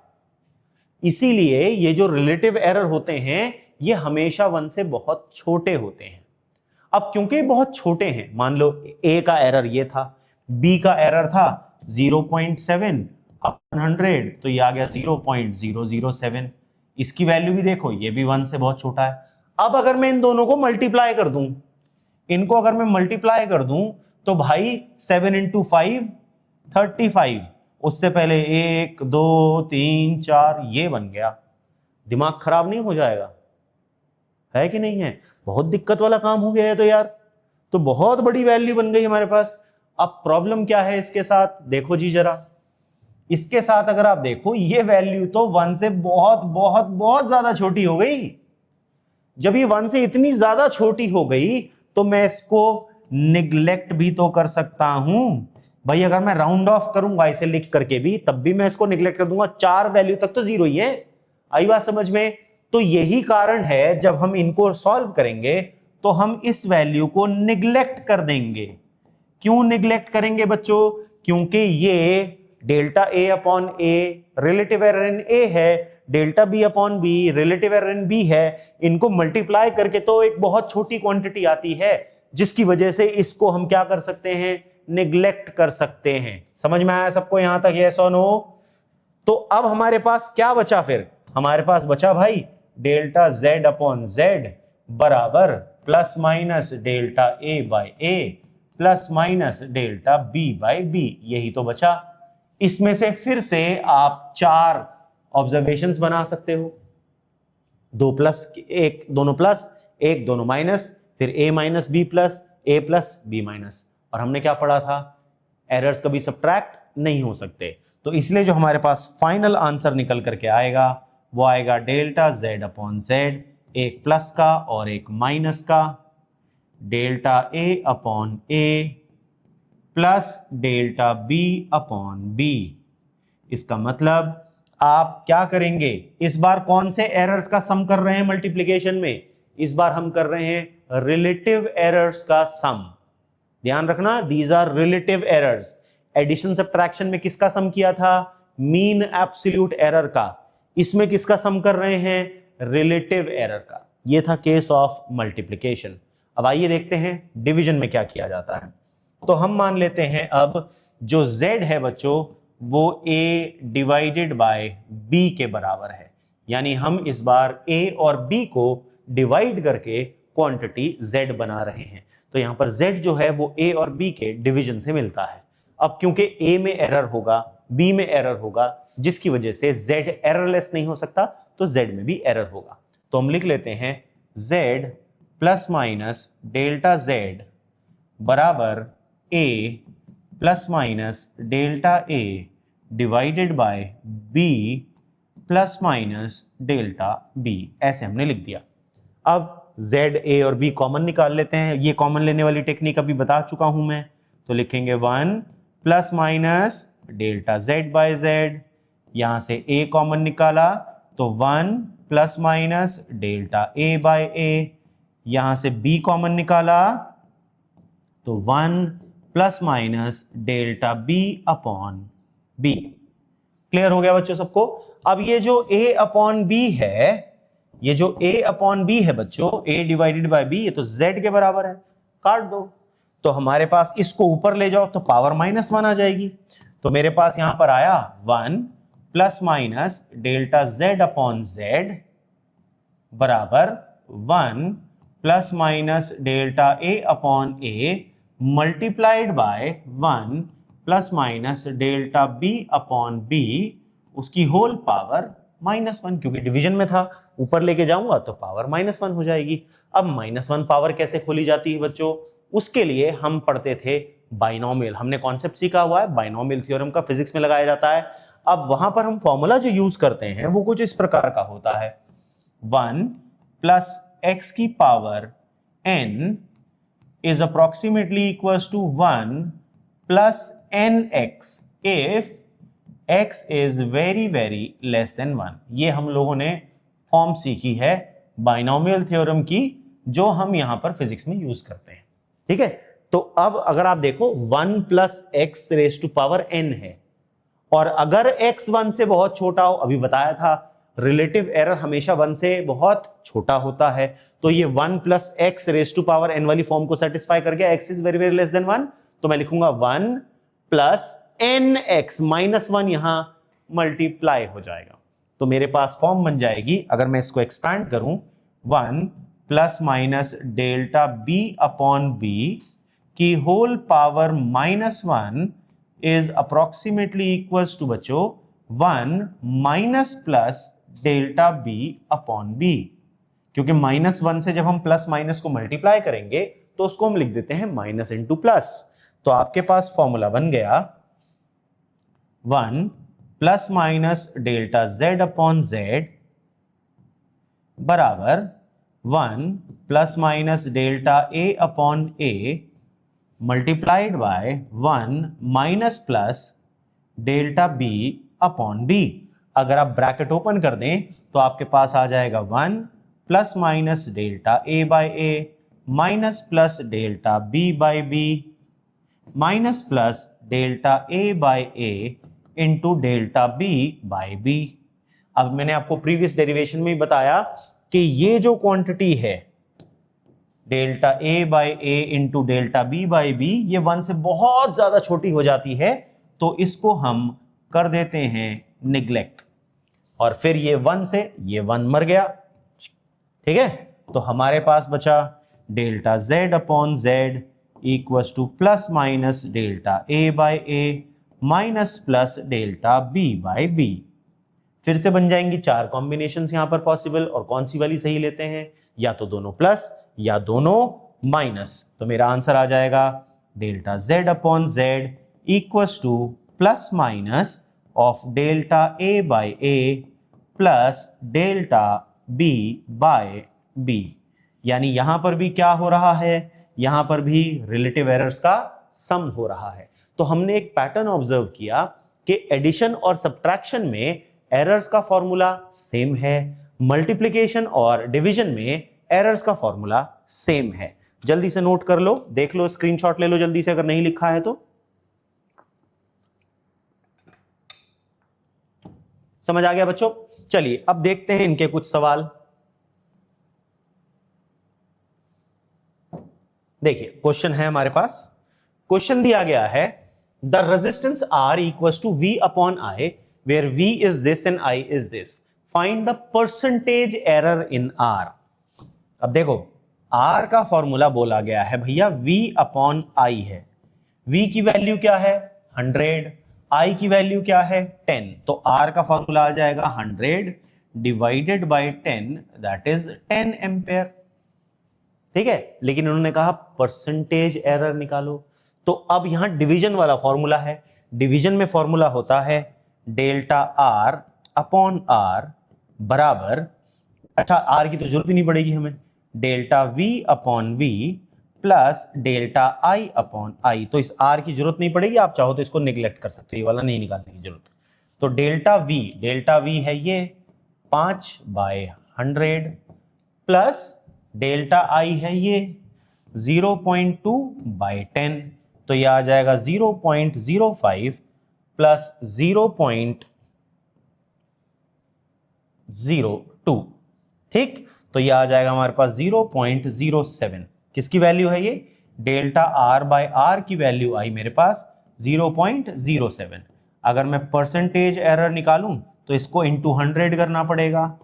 इसीलिए ये जो रिलेटिव एरर होते हैं ये हमेशा 1 से बहुत छोटे होते हैं। अब क्योंकि बहुत छोटे हैं, मान लो a का एरर ये था, b का एरर था 0.7 अपन 100, तो ये आ गया 0.007। इसकी वैल्यू भी देखो ये भी 1 से बहुत छोटा है। अब अगर मैं इन दोनों को मल्टीप्लाई कर दूं, इनको अगर मैं मल्टीप्लाई कर दूं तो भाई 7 इंटू 5 35, उससे पहले 1 2 3 4 ये बन गया। दिमाग खराब नहीं हो जाएगा? है कि नहीं है? बहुत दिक्कत वाला काम हो गया है तो यार। तो बहुत बड़ी वैल्यू बन गई हमारे पास। अब प्रॉब्लम क्या है इसके साथ, देखो जी जरा। इसके साथ अगर आप देखो, ये वैल्यू तो 1 से बहुत बहुत बहुत ज्यादा छोटी हो गई। जब ये 1 से इतनी ज्यादा छोटी हो गई तो मैं इसको निगलेक्ट भी तो कर सकता हूं भाई। अगर मैं राउंड ऑफ करूंगा इसे लिख करके भी, तब भी मैं इसको निगलेक्ट कर दूंगा। 4 वैल्यू तक तो जीरो ही है। आई बात समझ में? तो यही कारण है जब हम इनको सॉल्व करेंगे तो हम इस वैल्यू को निगलेक्ट कर देंगे। क्यों निगलेक्ट करेंगे बच्चों? क्योंकि ये delta A upon A relative error in A है, delta B upon B relative error in B है। इनको मल्टीप्लाई करके तो एक बहुत छोटी क्वांटिटी आती है, जिसकी वजह से इसको हम क्या कर सकते हैं, निगलेक्ट कर सकते हैं। समझ में आया सबको यहां तक? यस और नो? तो अब हमारे पास क्या बचा? फिर हमारे पास बचा भाई डेल्टा जेड अपॉन जेड बराबर plus minus delta A by A plus minus delta B by B. यही तो बचा। इसमें से फिर से आप 4 ऑब्जर्वेशंस बना सकते हो। 2 प्लस 1 दोनों प्लस, 1 दोनों माइनस, फिर a minus B plus A plus B minus. और हमने क्या पढ़ा था? एरर्स कभी सब्ट्रैक्ट नहीं हो सकते। तो इसलिए जो हमारे पास फाइनल आंसर निकल करके आएगा वो आएगा डेल्टा जेड अपॉन जेड, एक प्लस का और एक माइनस का, delta A upon A plus delta B upon B. इसका मतलब आप क्या करेंगे, इस बार कौन से एरर्स का सम कर रहे हैं मल्टीप्लिकेशन में? इस बार हम कर रहे हैं रिलेटिव एरर्स का सम। ध्यान रखना, these are relative errors. Addition subtraction में किसका सम किया था? मीन एब्सोल्यूट एरर का। इसमें किसका सम कर रहे हैं? रिलेटिव एरर का। यह था केस ऑफ मल्टीप्लिकेशन। अब आइए देखते हैं डिवीजन में क्या किया जाता है। तो हम मान लेते हैं अब जो z है बच्चों वो a डिवाइडेड बाय b के बराबर है। यानी हम इस बार a और b को डिवाइड करके क्वांटिटी z बना रहे हैं। तो यहां पर z जो है वो a और b के डिवीजन से मिलता है। अब क्योंकि a में एरर होगा, b में एरर होगा, जिसकी वजह से z एररलेस नहीं हो सकता, तो z में भी एरर होगा। तो हम लिख लेते हैं z plus minus delta z बराबर a plus minus delta a divided by b plus minus delta b। ऐसे हमने लिख दिया। अब z, a और b कॉमन निकाल लेते हैं। ये कॉमन लेने वाली टेक्निक अभी बता चुका हूं मैं। तो लिखेंगे 1 plus minus delta z by z। यहां से a कॉमन निकाला तो 1 plus minus delta a by a। यहां से b कॉमन निकाला तो 1 plus minus delta b upon b। Clear हो गया बच्चों सबको? अब ये जो a अपॉन b है, ये जो a अपॉन b है बच्चों, a डिवाइडेड बाय b, ये तो z के बराबर है। काट दो। तो हमारे पास इसको ऊपर ले जाओ तो पावर -1 आ जाएगी। तो मेरे पास यहां पर आया 1 plus minus delta z upon z बराबर 1 plus minus delta a upon a multiplied by 1 plus minus delta b upon b, उसकी होल पावर -1। क्योंकि डिवीजन में था, ऊपर लेके जाऊंगा तो पावर -1 हो जाएगी। अब -1 पावर कैसे खोली जाती है बच्चों? उसके लिए हम पढ़ते थे बाइनोमियल। हमने कॉन्सेप्ट सीखा हुआ है, बाइनोमियल थ्योरम का फिजिक्स में लगाया जाता है। अब वहां पर हम फॉर्मूला जो यूज करते हैं वो कुछ इस प्रकार का होता है, 1 प्लस x की power n is approximately equals to 1 plus nx if x is very very less than 1। ये हम लोगों ने फॉर्म सीखी है बाइनोमियल थ्योरम की, जो हम यहां पर फिजिक्स में यूज करते हैं। ठीक है? तो अब अगर आप देखो 1 plus x raise to power n है, और अगर x 1 से बहुत छोटा हो, अभी बताया था रिलेटिव एरर हमेशा 1 से बहुत छोटा होता है, तो ये 1 plus x raise to power n वाली फॉर्म को सेटिस्फाई कर गया। x is very very less than 1, तो मैं लिखूंगा 1 प्लस nx -1 यहां मल्टीप्लाई हो जाएगा। तो मेरे पास फॉर्म बन जाएगी, अगर मैं इसको एक्सपैंड करूं, 1 plus minus delta b upon b की whole power -1 is approximately equals to बच्चों 1 minus plus delta B upon B, क्योंकि -1 से जब हम प्लस माइनस को मल्टीप्लाई करेंगे तो उसको हम लिख देते हैं माइनस इंटू प्लस। तो आपके पास फॉर्मूला बन गया 1 plus minus delta z upon z बराबर 1 plus minus delta a upon a multiplied by 1 minus plus delta b upon b। अगर आप ब्रैकेट ओपन कर दें तो आपके पास आ जाएगा 1 plus minus delta a by a minus plus delta b by b minus plus delta a by a into delta b by b। अब मैंने आपको प्रीवियस डेरिवेशन में ही बताया कि ये जो क्वांटिटी है delta a by a into delta b by b ये 1 से बहुत ज्यादा छोटी हो जाती है, तो इसको हम कर देते हैं निग्लेक्ट, और फिर ये 1 से ये 1 मर गया। ठीक है, तो हमारे पास बचा delta z upon z equals to plus minus delta a by a minus plus delta b by b। फिर से बन जाएंगी 4 कॉम्बिनेशन यहां पर पॉसिबल, और कौन सी वाली सही लेते हैं, या तो दोनों प्लस या दोनों माइनस। तो मेरा आंसर आ जाएगा delta z upon z equals to plus minus of delta a by a plus delta b by b। यानी यहां पर भी क्या हो रहा है, यहां पर भी रिलेटिव एरर्स का सम हो रहा है। तो हमने एक पैटर्न ऑब्जर्व किया कि एडिशन और सब्ट्रैक्शन में एरर्स का फॉर्मूला सेम है, मल्टीप्लिकेशन और डिवीजन में एरर्स का फॉर्मूला सेम है। जल्दी से नोट कर लो, देख लो, स्क्रीनशॉट ले लो जल्दी से अगर नहीं लिखा है तो। समझ आ गया बच्चों? चलिए अब देखते हैं इनके कुछ सवाल। देखिए क्वेश्चन है हमारे पास, क्वेश्चन दिया गया है the resistance R equals to V upon I where V is this and I is this. Find the percentage error in R. अब देखो R का फॉर्मूला बोला गया है भैया V अपॉन I है। V की वैल्यू क्या है 100, I की वैल्यू क्या है 10, तो R का फॉर्मूला आ जाएगा 100 divided by 10 that is 10 ampere. ठीक है, लेकिन उन्होंने कहा परसेंटेज एरर निकालो, तो अब यहां डिवीजन वाला फॉर्मूला है। डिवीजन में फॉर्मूला होता है डेल्टा R अपॉन R बराबर, अच्छा R की तो जरूरत ही नहीं पड़ेगी हमें, delta V upon V plus delta I upon I। तो इस R की जरूरत नहीं पड़ेगी, आप चाहो तो इसको निगलेक्ट कर सकते हो, ये वाला नहीं निकालने की जरूरत। तो डेल्टा V है ये 5 बाय 100 प्लस डेल्टा I है ये 0.2 बाय 10, तो ये आ जाएगा 0.05 प्लस 0.02। ठीक, तो ये आ जाएगा हमारे पास 0.07। किसकी वैल्यू है ये, डेल्टा R बाय R की वैल्यू आई मेरे पास 0.07। अगर मैं परसेंटेज एरर निकालूं तो इसको इंटू 100 करना पड़ेगा,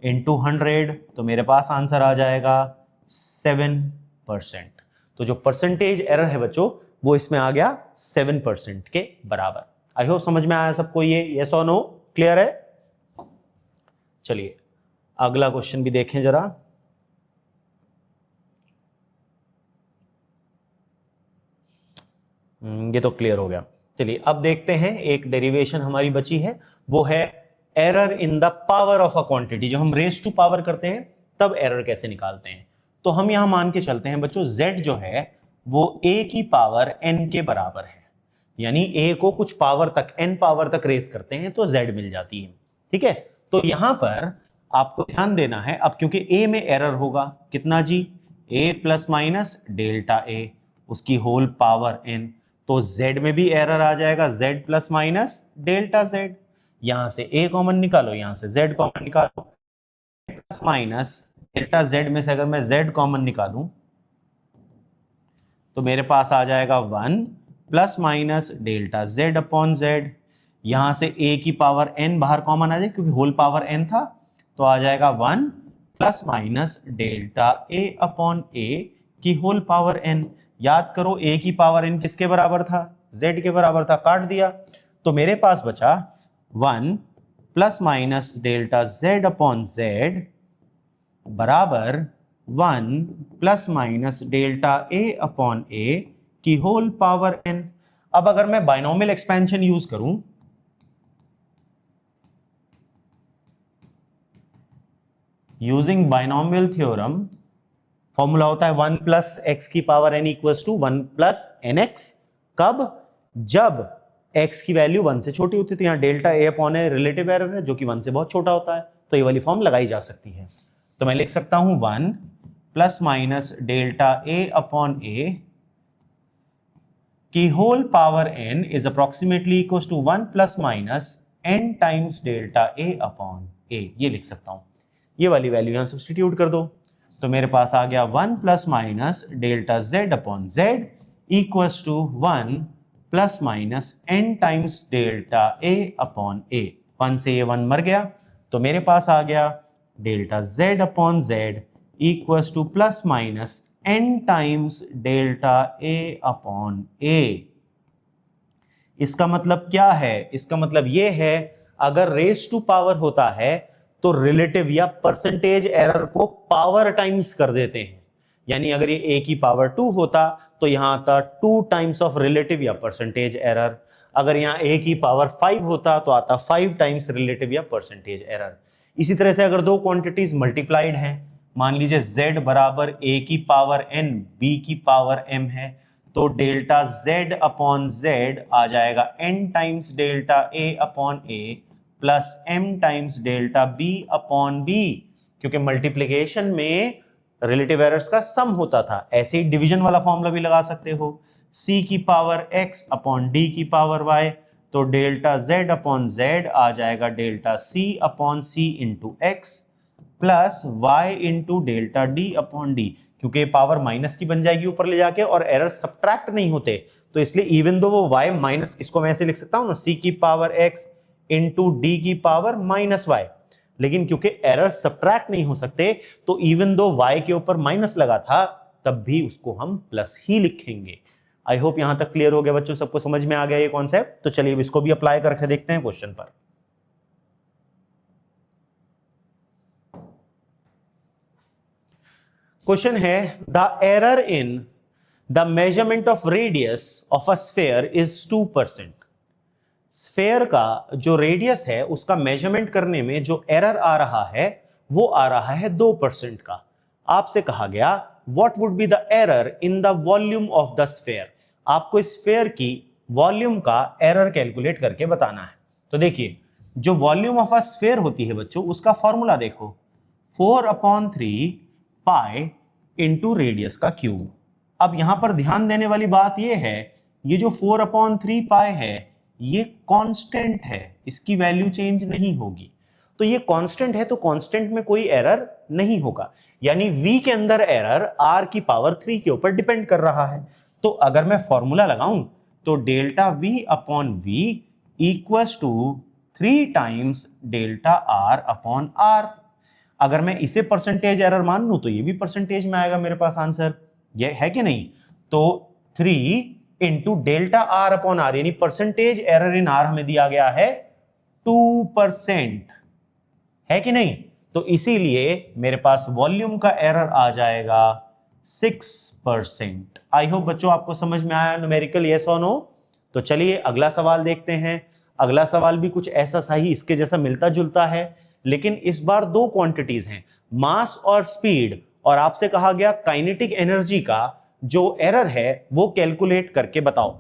इंटू 100, तो मेरे पास आंसर आ जाएगा 7%। तो जो परसेंटेज एरर है बच्चों वो इसमें आ गया 7% के बराबर। आई होप समझ में आया सबको ये, यस और नो, क्लियर है? चलिए अगला क्वेश्चन भी देखें जरा। ये तो क्लियर हो गया। चलिए अब देखते हैं, एक डेरिवेशन हमारी बची है, वो है error in the power of a quantity. जब हम रेस टू पावर करते हैं तब एरर कैसे निकालते हैं। तो हम यहां मान के चलते हैं बच्चों z जो है वो a की पावर n के बराबर है, यानी a को कुछ पावर तक n पावर तक रेस करते हैं तो z मिल जाती है। ठीक है, तो यहां पर आपको ध्यान देना है, अब क्योंकि a में एरर होगा कितना जी, a plus minus delta a उसकी होल पावर n, तो z में भी एरर आ जाएगा z plus minus delta z। यहां से a कॉमन निकालो, यहां से z कॉमन निकालो, प्लस माइनस डेल्टा z में से अगर मैं z कॉमन निकालूं तो मेरे पास आ जाएगा 1 plus minus delta z upon z। यहां से a की पावर n बाहर कॉमन आ जाए क्योंकि होल पावर n था, तो आ जाएगा 1 plus minus delta a upon a की होल पावर n। याद करो a की पावर n किसके बराबर था, z के बराबर था, काट दिया तो मेरे पास बचा 1 plus minus delta z upon z बराबर 1 plus minus delta a upon a की होल पावर n। अब अगर मैं बाइनोमियल एक्सपेंशन यूज करूं, यूजिंग बाइनोमियल थ्योरम, फॉर्मूला होता है 1 प्लस एक्स की power n equals to 1 plus n x. कब? जब x की वैल्यू 1 से छोटी होती है। तो यहाँ delta a upon A relative error है जो कि 1 से बहुत छोटा होता है, तो ये वाली फॉर्म लगाई जा सकती है। तो मैं लिख सकता हूं 1 plus minus delta a upon A की whole power n is approximately equals to 1 plus minus n times delta a upon a। ये लिख सकता हूं, ये वाली वैल्यू यहां सब्स्टिट्यूट कर दो तो मेरे पास आ गया 1 plus minus delta z upon z equals to 1 plus minus n times delta a upon a। 1 से ये 1 मर गया तो मेरे पास आ गया delta z upon z equals to plus minus n times delta a upon a। इसका मतलब क्या है? इसका मतलब ये है अगर रेज टू पावर होता है तो रिलेटिव या परसेंटेज एरर को पावर टाइम्स कर देते हैं। यानी अगर ये a की पावर 2 होता तो यहां आता 2 टाइम्स ऑफ रिलेटिव या परसेंटेज एरर। अगर यहाँ a की पावर 5 होता तो आता 5 टाइम्स रिलेटिव या परसेंटेज एरर। इसी तरह से अगर दो क्वांटिटीज मल्टीप्लाइड हैं, मान लीजिए z बराबर a की पावर n b की पावर m है, तो डेल्टा z अपॉन z आ जाएगा n times delta a upon a plus m times delta b upon b, क्योंकि मल्टीप्लिकेशन में रिलेटिव एरर्स का सम होता था। ऐसे ही डिवीजन वाला फॉर्मूला भी लगा सकते हो, c की पावर x अपॉन d की पावर y, तो डेल्टा z अपॉन z आ जाएगा delta c upon c into x plus y into delta d upon d, क्योंकि पावर माइनस की बन जाएगी ऊपर ले जाके और एरर सब्ट्रैक्ट नहीं होते, तो इसलिए इवन दो वो y माइनस, इसको मैं ऐसे लिख सकता हूं ना, c की पावर x इंटू डी की पावर माइनस वाई, लेकिन क्योंकि एरर सब्ट्रैक्ट नहीं हो सकते तो इवन दो y के ऊपर माइनस लगा था तब भी उसको हम प्लस ही लिखेंगे। आई होप यहां तक क्लियर हो गया बच्चों, सबको समझ में आ गया ये कॉन्सेप्ट। तो चलिए इसको भी अप्लाई करके देखते हैं क्वेश्चन पर। क्वेश्चन है the error in the measurement of radius of a sphere is 2%। Sphere का जो रेडियस है उसका मेजरमेंट करने में जो एरर आ रहा है वो आ रहा है 2% का। आपसे कहा गया what would be the error in the volume of the sphere. आपको स्फेयर की वॉल्यूम का एरर कैलकुलेट करके बताना है। तो देखिए जो वॉल्यूम ऑफ अ स्फेयर होती है बच्चों, उसका फॉर्मूला देखो 4/3 पाई इंटू रेडियस का क्यूब। अब यहां पर ध्यान देने वाली बात यह है, ये जो 4/3 पाई है ये कांस्टेंट है, इसकी वैल्यू चेंज नहीं होगी। तो ये कांस्टेंट है तो कांस्टेंट में कोई एरर नहीं होगा, यानी v के अंदर एरर r की पावर 3 के ऊपर डिपेंड कर रहा है। तो अगर मैं फॉर्मूला लगाऊं तो delta v upon v equals to 3 times delta r upon r। अगर मैं इसे परसेंटेज एरर मान लूं तो ये भी परसेंटेज में आएगा मेरे पास आंसर, ये है कि नहीं। तो 3 into delta R upon R, यानी परसेंटेज एरर इन आर हमें दिया गया है 2%, है कि नहीं। तो इसीलिए मेरे पास वॉल्यूम का एरर आ जाएगा 6%। आई होप बच्चों आपको समझ में आया न्यूमेरिकल यस और नो। तो चलिए अगला सवाल देखते हैं। अगला सवाल भी कुछ ऐसा सा ही इसके जैसा मिलता जुलता है, लेकिन इस बार दो क्वांटिटीज हैं, मास और स्पीड, और आपसे कहा गया काइनेटिक एनर्जी का जो एरर है वो कैलकुलेट करके बताओ।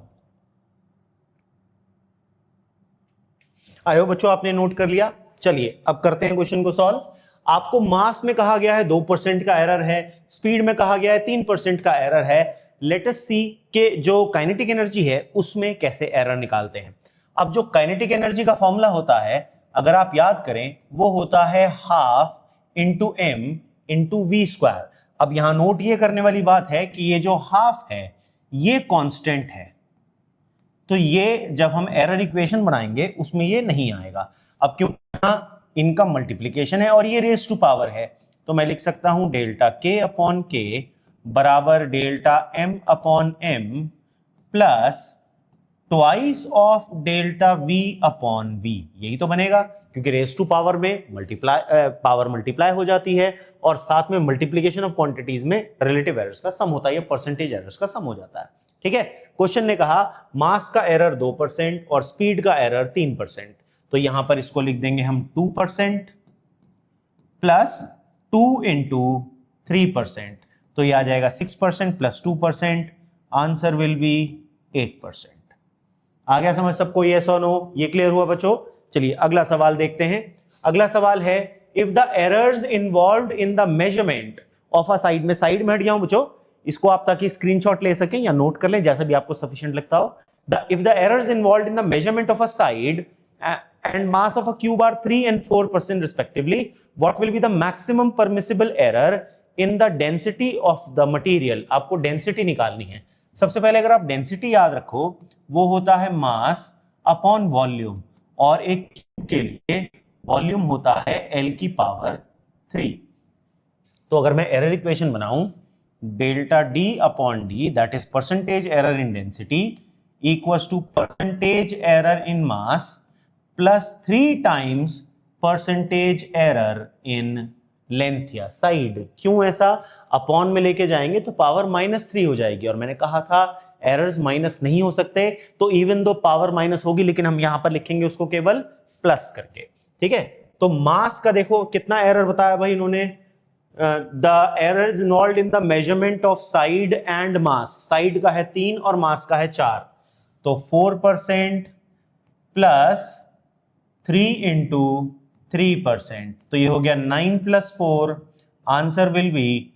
आयो बच्चों आपने नोट कर लिया। चलिए अब करते हैं क्वेश्चन को सॉल्व। आपको मास में कहा गया है 2% का एरर है, स्पीड में कहा गया है 3% का एरर है। लेट अस सी के जो काइनेटिक एनर्जी है उसमें कैसे एरर निकालते हैं। अब जो काइनेटिक एनर्जी का फॉर्मूला होता है, अगर आप याद करें, वो होता है half into m into V square. अब यहां नोट ये करने वाली बात है कि ये जो हाफ है ये कांस्टेंट है, तो ये जब हम एरर इक्वेशन बनाएंगे उसमें ये नहीं आएगा। अब क्योंकि यहां इनका मल्टीप्लीकेशन है और ये रेज टू पावर है, तो मैं लिख सकता हूं डेल्टा k अपॉन k बराबर delta m upon m plus twice of delta v upon v, यही तो बनेगा क्योंकि रेस टू पावर में पावर मल्टीप्लाई हो जाती है और साथ में मल्टीप्लीकेशन ऑफ क्वांटिटीज में रिलेटिव एरर्स का सम होता है या परसेंटेज एरर्स का सम हो जाता है। ठीक है, क्वेश्चन ने कहा मास का एरर 2% और स्पीड का एरर 3%, तो यहां पर इसको लिख देंगे हम 2% प्लस 2 इंटू 3%, तो यह आ जाएगा 6% प्लस 2%, आंसर विल बी 8%। आ गया समझ सबको, यस और नो? ये क्लियर हुआ बच्चों? चलिए अगला सवाल देखते हैं। अगला सवाल है if the errors involved in the measurement of a side, में साइड में हट गया हूं बच्चों, इसको आप ताकि स्क्रीनशॉट ले सकें या नोट कर लें जैसा भी आपको सफिशिएंट लगता हो। If the errors involved in the measurement of a side and mass of a cube are 3 and 4% respectively, what will be the maximum permissible error in the density of the material? आपको डेंसिटी निकालनी है। सबसे पहले अगर आप डेंसिटी याद रखो, वो होता है मास अपॉन वॉल्यूम, और एक क्यूब के लिए वॉल्यूम होता है L की पावर 3। तो अगर मैं एरर इक्वेशन बनाऊं, delta D upon D that is percentage error in density equals to percentage error in mass plus 3 times percentage error in length या साइड। क्यों ऐसा? अपॉन में लेके जाएंगे तो पावर -3 हो जाएगी, और मैंने कहा था एरर्स माइनस नहीं हो सकते, तो इवन दो पावर माइनस होगी लेकिन हम यहां पर लिखेंगे उसको केवल प्लस करके। ठीक है, तो मास का देखो कितना एरर बताया भाई इन्होंने, the errors involved in the measurement of side and mass, side का है 3 और मास का है 4, तो 4% प्लस 3 इंटू 3%, तो ये हो गया 9 प्लस 4, आंसर विल बी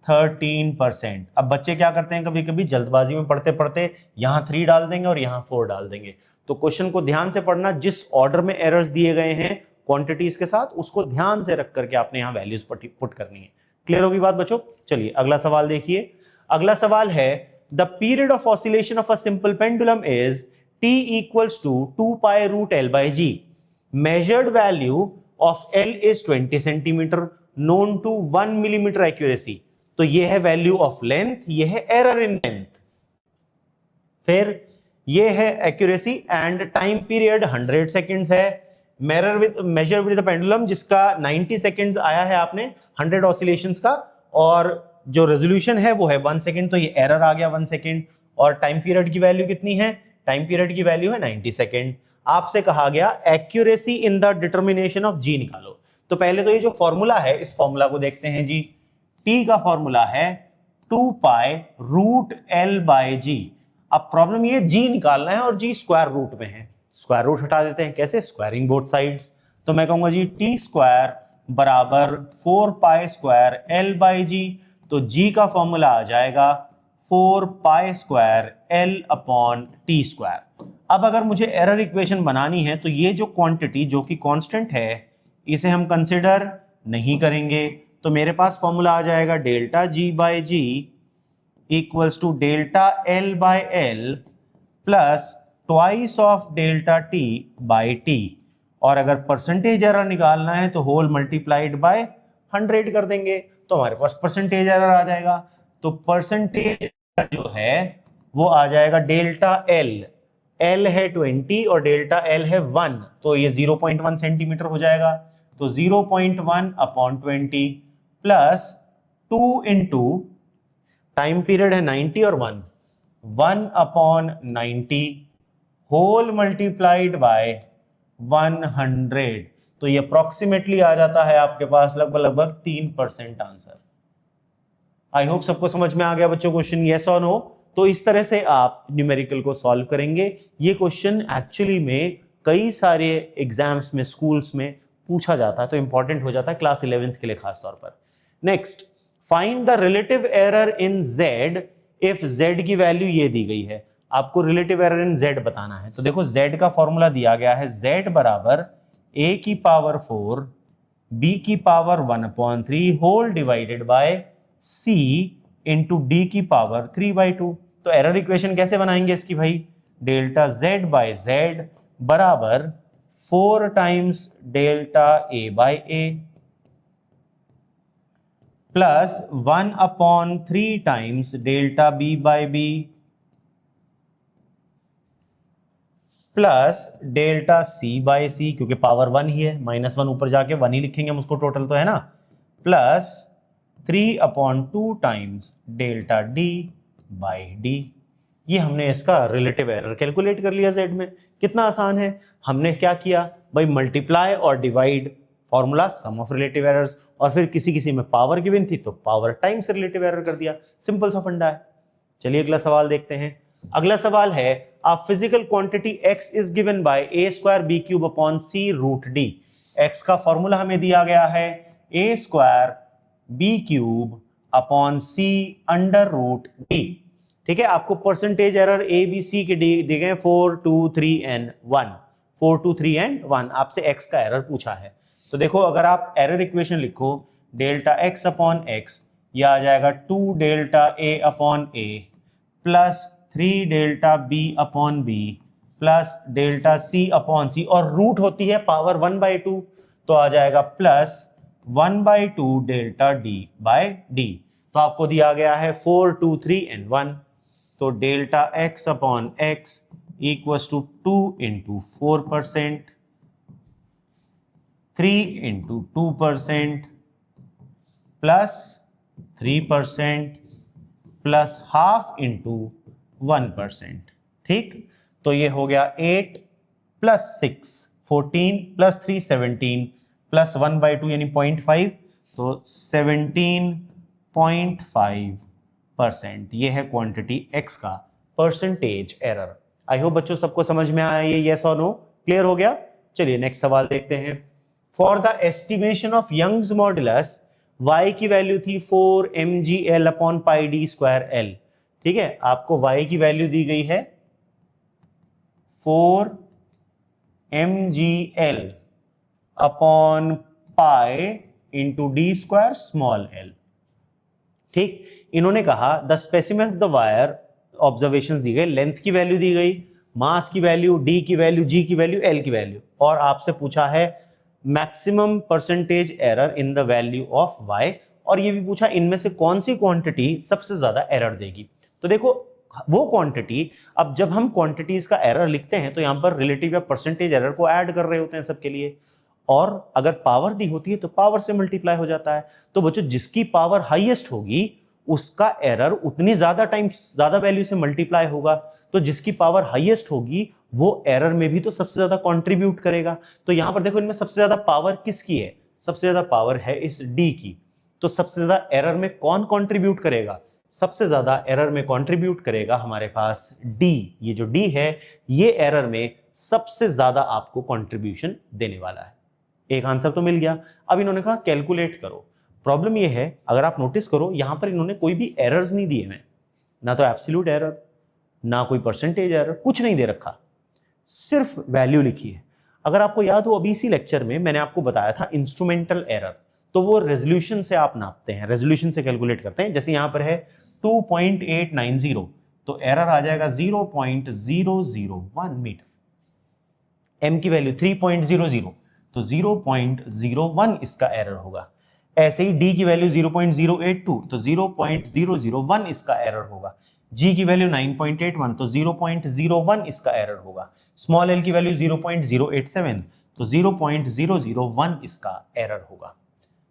13%। अब बच्चे क्या करते हैं, कभी कभी जल्दबाजी में पढ़ते पढ़ते यहां 3 डाल देंगे और यहां 4 डाल देंगे, तो क्वेश्चन को ध्यान से पढ़ना, जिस ऑर्डर में एरर्स दिए गए हैं क्वांटिटीज के साथ उसको ध्यान से रख करके आपने यहां वैल्यूज पुट करनी है। क्लियर होगी बात बच्चों? चलिए अगला सवाल देखिए। अगला सवाल है the period of oscillation of a simple pendulum is t equals to 2 pi root L by G, measured value of L is 20 centimeter, known to 1 millimeter accuracy, तो ये है वैल्यू ऑफ लेंथ, ये है एरर इन लेंथ, फिर ये है accuracy and time period 100 seconds है, मेजर विद द पेंडुलम जिसका 90 सेकेंड्स आया है आपने 100 ऑसिलेशंस का, और जो रेजोल्यूशन है वो है 1 सेकेंड, तो ये एरर आ गया 1 सेकेंड, और टाइम पीरियड की वैल्यू कितनी है? टाइम पीरियड की वैल्यू है 90 सेकेंड। आपसे कहा गया accuracy in the determination of G निकालो, तो पहले तो ये जो फॉर्मूला है इस फॉर्मूला को देखते हैं जी। टी का फॉर्मूला है 2 पाई रूट L बाय जी। अब प्रॉब्लम ये जी निकालना है और जी स्क्वायर रूट में है, स्क्वायर रूट हटा देते हैं, कैसे? स्क्वायरिंग बोथ साइड्स, तो मैं कहूंगा जी टी स्क्वायर बराबर 4 पाई स्क्वायर L बाय जी, तो जी का फॉर्मूला आ जाएगा 4 pi square L upon T square. अब अगर मुझे एरर इक्वेशन बनानी है तो ये जो क्वांटिटी जो कि कांस्टेंट है इसे हम कंसिडर नहीं करेंगे, तो मेरे पास फॉर्मूला आ जाएगा delta G by G equals to delta L by L plus twice of delta T by T, और अगर परसेंटेज एरर निकालना है तो होल मल्टीप्लाइड बाय 100 कर देंगे, तो हमारे पास परसेंटेज एरर आ जाएगा। तो परसेंटेज जो है वो आ जाएगा डेल्टा एल, L है 20 और डेल्टा L है 1, तो ये 0.1 सेंटीमीटर हो जाएगा, तो 0.1 upon 20 plus 2 into time period है 90 और 1 अपॉन 90 होल मल्टीप्लाइड बाय 100, तो ये अप्रोक्सीमेटली आ जाता है आपके पास लगभग 3% आंसर। आई होप सबको समझ में आ गया बच्चों क्वेश्चन, यस और नो? तो इस तरह से आप न्यूमेरिकल को सॉल्व करेंगे। ये क्वेश्चन एक्चुअली में कई सारे एग्जाम्स में स्कूल्स में पूछा जाता है, तो इंपॉर्टेंट हो जाता है क्लास 11th के लिए खास तौर पर। Next, find the relative error in Z if Z की वैल्यू ये दी गई है, आपको रिलेटिव एरर इन Z बताना है। तो देखो Z का फॉर्मूला दिया गया है, Z बराबर A की पावर 4 B की power 1/3 whole divided by C into D की पावर 3/2। तो एरर इक्वेशन कैसे बनाएंगे इसकी भाई? डेल्टा Z बाय Z बराबर 4 times delta A by A प्लस 1/3 times delta B by B plus delta C by C, क्योंकि पावर 1 ही है, -1 ऊपर जाके 1 ही लिखेंगे हम उसको, टोटल तो है ना, plus 3/2 times delta D by D. ये हमने इसका रिलेटिव एरर कैलकुलेट कर लिया जेड में। कितना आसान है, हमने क्या किया भाई, मल्टीप्लाई और divide, formula some of relative errors, और फिर किसी किसी में पावर गिवन थी तो पावर टाइम्स रिलेटिव एरर कर दिया। सिंपल सा फंडा है। चलिए अगला सवाल देखते हैं। अगला सवाल है, a physical quantity x is given by a square b cube upon c root d। x का फॉर्मूला हमें दिया गया है a square b cube upon c under root d। ठीक है, आपको percentage error a b c के दिए गए 4 2 3 and 1, 4 2 3 and 1, आपसे x का एरर पूछा है। तो देखो, अगर आप एरर इक्वेशन लिखो, डेल्टा x अपॉन x, यह आ जाएगा 2 delta a upon a plus 3 delta b upon b plus delta c upon c, और रूट होती है पावर 1/2, तो आ जाएगा plus 1/2 delta d by d। तो आपको दिया गया है 4 2 3 and 1, तो delta x upon x equals to 2 into 4%, 3 into 2% plus 3% plus half into 1%। ठीक, तो ये हो गया 8 प्लस 6 14 प्लस 3 17 प्लस 1/2 यानी 0.5, तो 17.5%। ये है क्वांटिटी x का परसेंटेज एरर। आई होप बच्चों सबको समझ में आया, ये यस और नो क्लियर हो गया। चलिए नेक्स्ट सवाल देखते हैं। For the estimation of Young's modulus y की वैल्यू थी 4 mgl upon pi D square l। ठीक है, आपको y की वैल्यू दी गई है 4 mgl upon pi into D square small l। ठीक, इन्होंने कहा the specimen of the wire, observation दी गई, लेंथ की वैल्यू दी गई, मास की वैल्यू, डी की वैल्यू, जी की वैल्यू, एल की वैल्यू, और आपसे पूछा है maximum percentage error in the value of y, और ये भी पूछा इनमें से कौन सी क्वांटिटी सबसे ज्यादा एरर देगी। तो देखो, वो क्वांटिटी, अब जब हम क्वांटिटीज का एरर लिखते हैं तो यहां पर रिलेटिव या परसेंटेज एरर को ऐड कर रहे होते हैं सबके लिए, और अगर पावर दी होती है तो पावर से मल्टीप्लाई हो जाता है। तो बच्चों, जिसकी पावर हाईएस्ट होगी उसका एरर उतनी ज्यादा टाइम्स ज्यादा वैल्यू से मल्टीप्लाई होगा, तो जिसकी पावर हाईएस्ट होगी वो एरर में भी तो सबसे ज्यादा कंट्रीब्यूट करेगा। तो यहां पर देखो, इनमें सबसे ज्यादा पावर किसकी है, सबसे ज्यादा पावर है इस डी की। तो सबसे ज्यादा एरर में कौन कंट्रीब्यूट करेगा, सबसे ज्यादा एरर में कंट्रीब्यूट करेगा हमारे पास डी। ये जो डी है, ये एरर में सबसे ज्यादा आपको कंट्रीब्यूशन देने वाला है। एक आंसर तो मिल गया। अब इन्होंने कहा कैलकुलेट करो। प्रॉब्लम ये है, अगर आप नोटिस करो, यहां पर इन्होंने कोई भी एरर्स नहीं दिए हैं, ना तो एब्सोल्यूट एरर, ना कोई परसेंटेज एरर, कुछ नहीं दे रखा, सिर्फ वैल्यू लिखी है। अगर आपको याद हो, अभी इसी लेक्चर में मैंने आपको बताया था इंस्ट्रूमेंटल एरर, तो वो रेजोल्यूशन से आप नापते हैं, रेजोल्यूशन से कैलकुलेट करते हैं। जैसे यहां पर है 2.890, तो एरर आ जाएगा 0.001 मीटर। एम की वैल्यू 3.00, तो 0.01 इसका एरर होगा। ऐसे ही डी की वैल्यू 0.082, तो 0.001 इसका एरर होगा। जी की वैल्यू 9.81, तो 0.01 इसका एरर होगा। स्मॉल एल की वैल्यू 0.087, तो 0.001 इसका एरर होगा।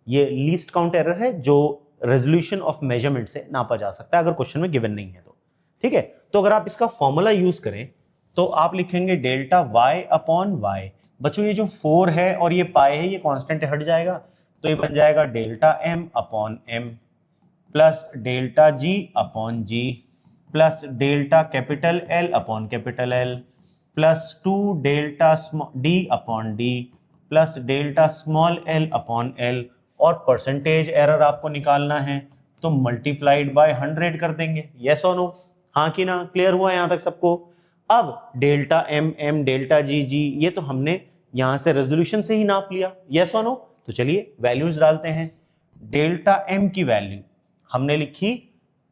ये लीस्ट काउंट एरर है जो रेजोल्यूशन ऑफ मेजरमेंट से नापा जा सकता है, अगर क्वेश्चन में गिवन नहीं है तो। ठीक है, तो अगर आप इसका फॉर्मूला यूज करें तो आप लिखेंगे डेल्टा y अपॉन y। बच्चों, ये जो 4 है और ये पाई है, ये कांस्टेंट हट जाएगा, तो ये बन जाएगा delta m upon m plus delta g upon g plus delta capital L upon capital L plus 2 delta d upon d plus delta small l upon l, और परसेंटेज एरर आपको निकालना है तो मल्टीप्लाइड बाय 100 कर देंगे। यस और नो, हाँ कि ना, क्लियर हुआ यहां तक सबको। अब delta m m delta g g, ये तो हमने यहां से रेजोल्यूशन से ही नाप लिया। यस और नो, तो चलिए वैल्यूज डालते हैं। डेल्टा m की वैल्यू हमने लिखी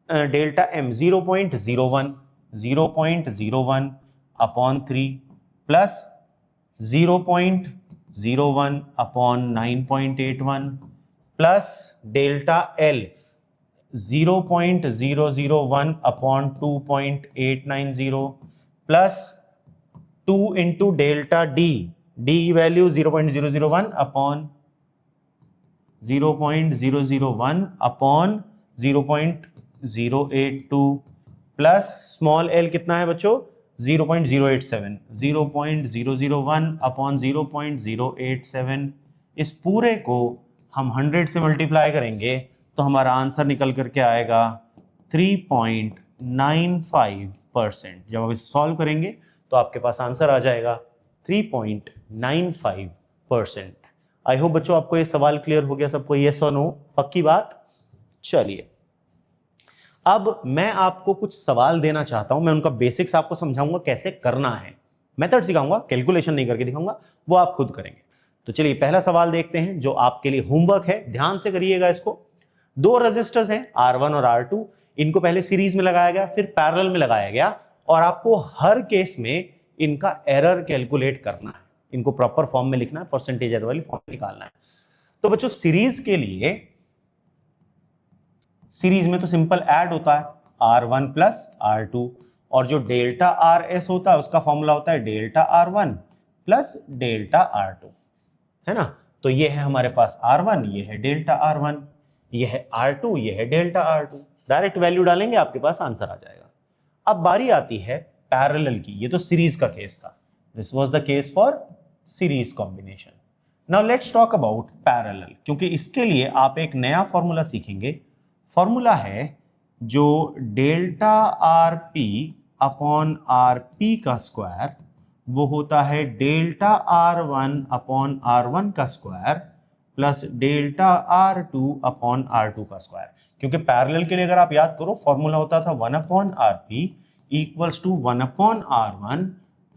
delta m 0.01 upon 3 plus 0.01 upon 9.81 plus delta L 0.001 upon 2.890 plus 2 into delta D, D value 0.001 upon 0.001 upon 0.082 plus small L कितना है बच्चों 0.087, 0.001 अपॉन 0.087। इस पूरे को हम 100 से मल्टीप्लाई करेंगे तो हमारा आंसर निकल करके आएगा 3.95%। जब आप इसे सॉल्व करेंगे तो आपके पास आंसर आ जाएगा 3.95%। आई होप बच्चों आपको ये सवाल क्लियर हो गया सबको, यस और नो, पक्की बात। चलिए अब मैं आपको कुछ सवाल देना चाहता हूं, मैं उनका बेसिक्स आपको समझाऊंगा कैसे करना है, मेथड सिखाऊंगा, कैलकुलेशन नहीं करके दिखाऊंगा, वो आप खुद करेंगे। तो चलिए पहला सवाल देखते हैं जो आपके लिए होमवर्क है, ध्यान से करिएगा इसको। दो रेजिस्टर्स हैं R1 और R2, इनको पहले सीरीज में लगाया गया फिर पैरेलल में लगाया गया और आपको हर केस में इनका एरर कैलकुलेट करना है, इनको प्रॉपर फॉर्म में लिखना है, परसेंटेज एरर वाली फॉर्म निकालना है। तो बच्चों सीरीज के लिए, सीरीज में तो सिंपल ऐड होता है R1 प्लस R2 और जो डेल्टा RS होता है उसका फॉर्मूला होता है delta R1 plus delta R2, है ना। तो ये है हमारे पास R1, ये है डेल्टा R1, ये है R2, ये है डेल्टा R2। डायरेक्ट वैल्यू डालेंगे आपके पास आंसर आ जाएगा। अब बारी आती है पैरेलल की, ये तो सीरीज का केस था, this was the case for series combination. Now let's talk about parallel, क्योंकि इसके लिए आप एक नया फॉर्मूला सीखेंगे। फॉर्मूला है जो डेल्टा RP अपॉन RP का स्क्वायर, वो होता है डेल्टा R1 अपॉन R1 का square plus delta R2 upon R2 का स्क्वायर। क्योंकि पैरेलल के लिए अगर आप याद करो फॉर्मूला होता था 1 upon RP equals to 1 upon R1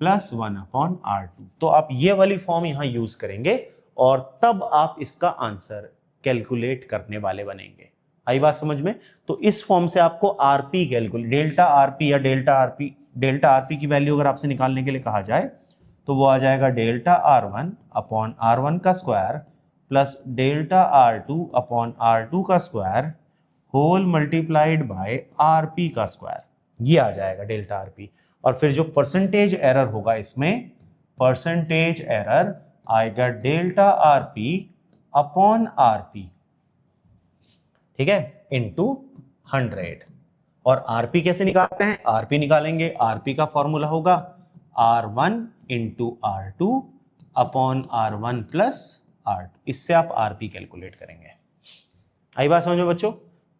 plus 1 upon R2। तो आप ये वाली फॉर्म यहां यूज करेंगे और तब आप इसका आंसर कैलकुलेट करने वाले बनेंगे। आई बात समझ में। तो इस फॉर्म से आपको RP कैलकुलेट, डेल्टा RP या डेल्टा RP की वैल्यू अगर आपसे निकालने के लिए कहा जाए तो वो आ जाएगा डेल्टा R1 अपॉन R1 का square plus delta R2 upon R2 का square whole multiplied by RP का स्क्वायर, ये आ जाएगा डेल्टा RP। और फिर जो परसेंटेज एरर होगा इसमें, परसेंटेज एरर आएगा डेल्टा RP अपॉन RP, ठीक है, इनटू 100। और RP कैसे निकालते हैं, RP निकालेंगे, RP का फॉर्मूला होगा R1 into R2 upon R1 plus R2। इससे आप RP कैलकुलेट करेंगे। आई बात समझ में बच्चों।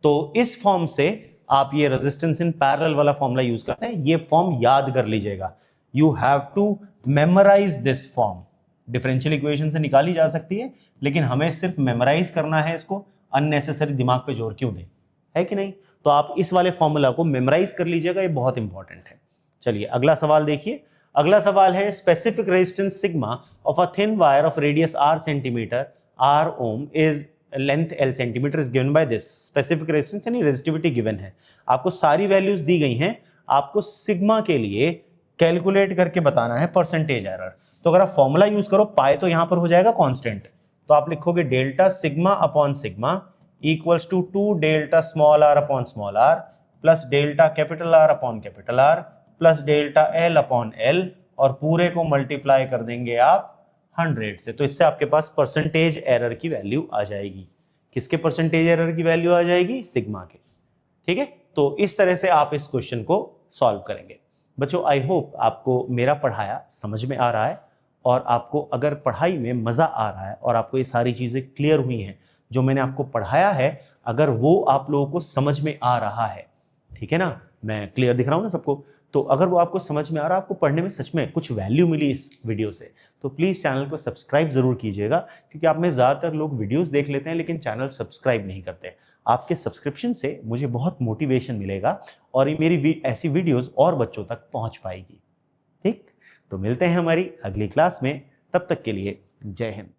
तो इस फॉर्म से आप ये रेजिस्टेंस इन पैरेलल वाला फॉर्मूला यूज करते हैं, ये फॉर्म याद कर लीजिएगा। You have to memorize this form. Differential equation से निकाली जा सकती है लेकिन हमें सिर्फ मेमोराइज करना है इसको, अननेसेसरी दिमाग पे जोर क्यों दें, है कि नहीं। तो आप इस वाले फॉर्मूला को मेमोराइज कर लीजिएगा, ये बहुत इंपॉर्टेंट है। चलिए अगला सवाल देखिए। अगला सवाल है specific resistance sigma of a thin wire of radius R centimetre, R ohm is length L centimetre is given by this. Specific resistance यानी रेजिस्टिविटी गिवन है, आपको सारी वैल्यूज दी गई हैं, आपको सिग्मा के लिए कैलकुलेट करके बताना है परसेंटेज एरर। तो अगर आप फॉर्मूला यूज करो, पाई तो यहां पर हो जाएगा कांस्टेंट, तो आप लिखोगे delta sigma upon sigma equals to 2 delta small r upon small r plus delta capital R upon capital R plus delta L upon L, और पूरे को मल्टीप्लाई कर देंगे आप 100 से। तो इससे आपके पास परसेंटेज एरर की वैल्यू आ जाएगी। किसके परसेंटेज एरर की वैल्यू आ जाएगी, सिग्मा के, ठीक है। तो इस तरह से आप इस क्वेश्चन को सॉल्व करेंगे। बच्चों आई होप आपको मेरा पढ़ाया समझ में आ रहा है और आपको अगर पढ़ाई में मजा आ रहा है और आपको ये सारी चीजें क्लियर हुई हैं, जो मैंने आपको पढ़ाया है अगर वो आप लोगों को समझ में आ रहा है, ठीक है ना, मैं क्लियर दिख रहा हूं ना सबको, तो अगर वो आपको समझ में आ रहा है, आपको पढ़ने में सच में कुछ वैल्यू मिली इस वीडियो से, तो प्लीज़ चैनल को सब्सक्राइब जरूर कीजिएगा। क्योंकि आप में ज़्यादातर लोग वीडियोस देख लेते हैं लेकिन चैनल सब्सक्राइब नहीं करते। आपके सब्सक्रिप्शन से मुझे बहुत मोटिवेशन मिलेगा और ये मेरी ऐसी वीडियोस और बच्चों तक पहुंच पाएगी। ठीक, तो मिलते हैं हमारी अगली क्लास में, तब तक के लिए जय हिंद।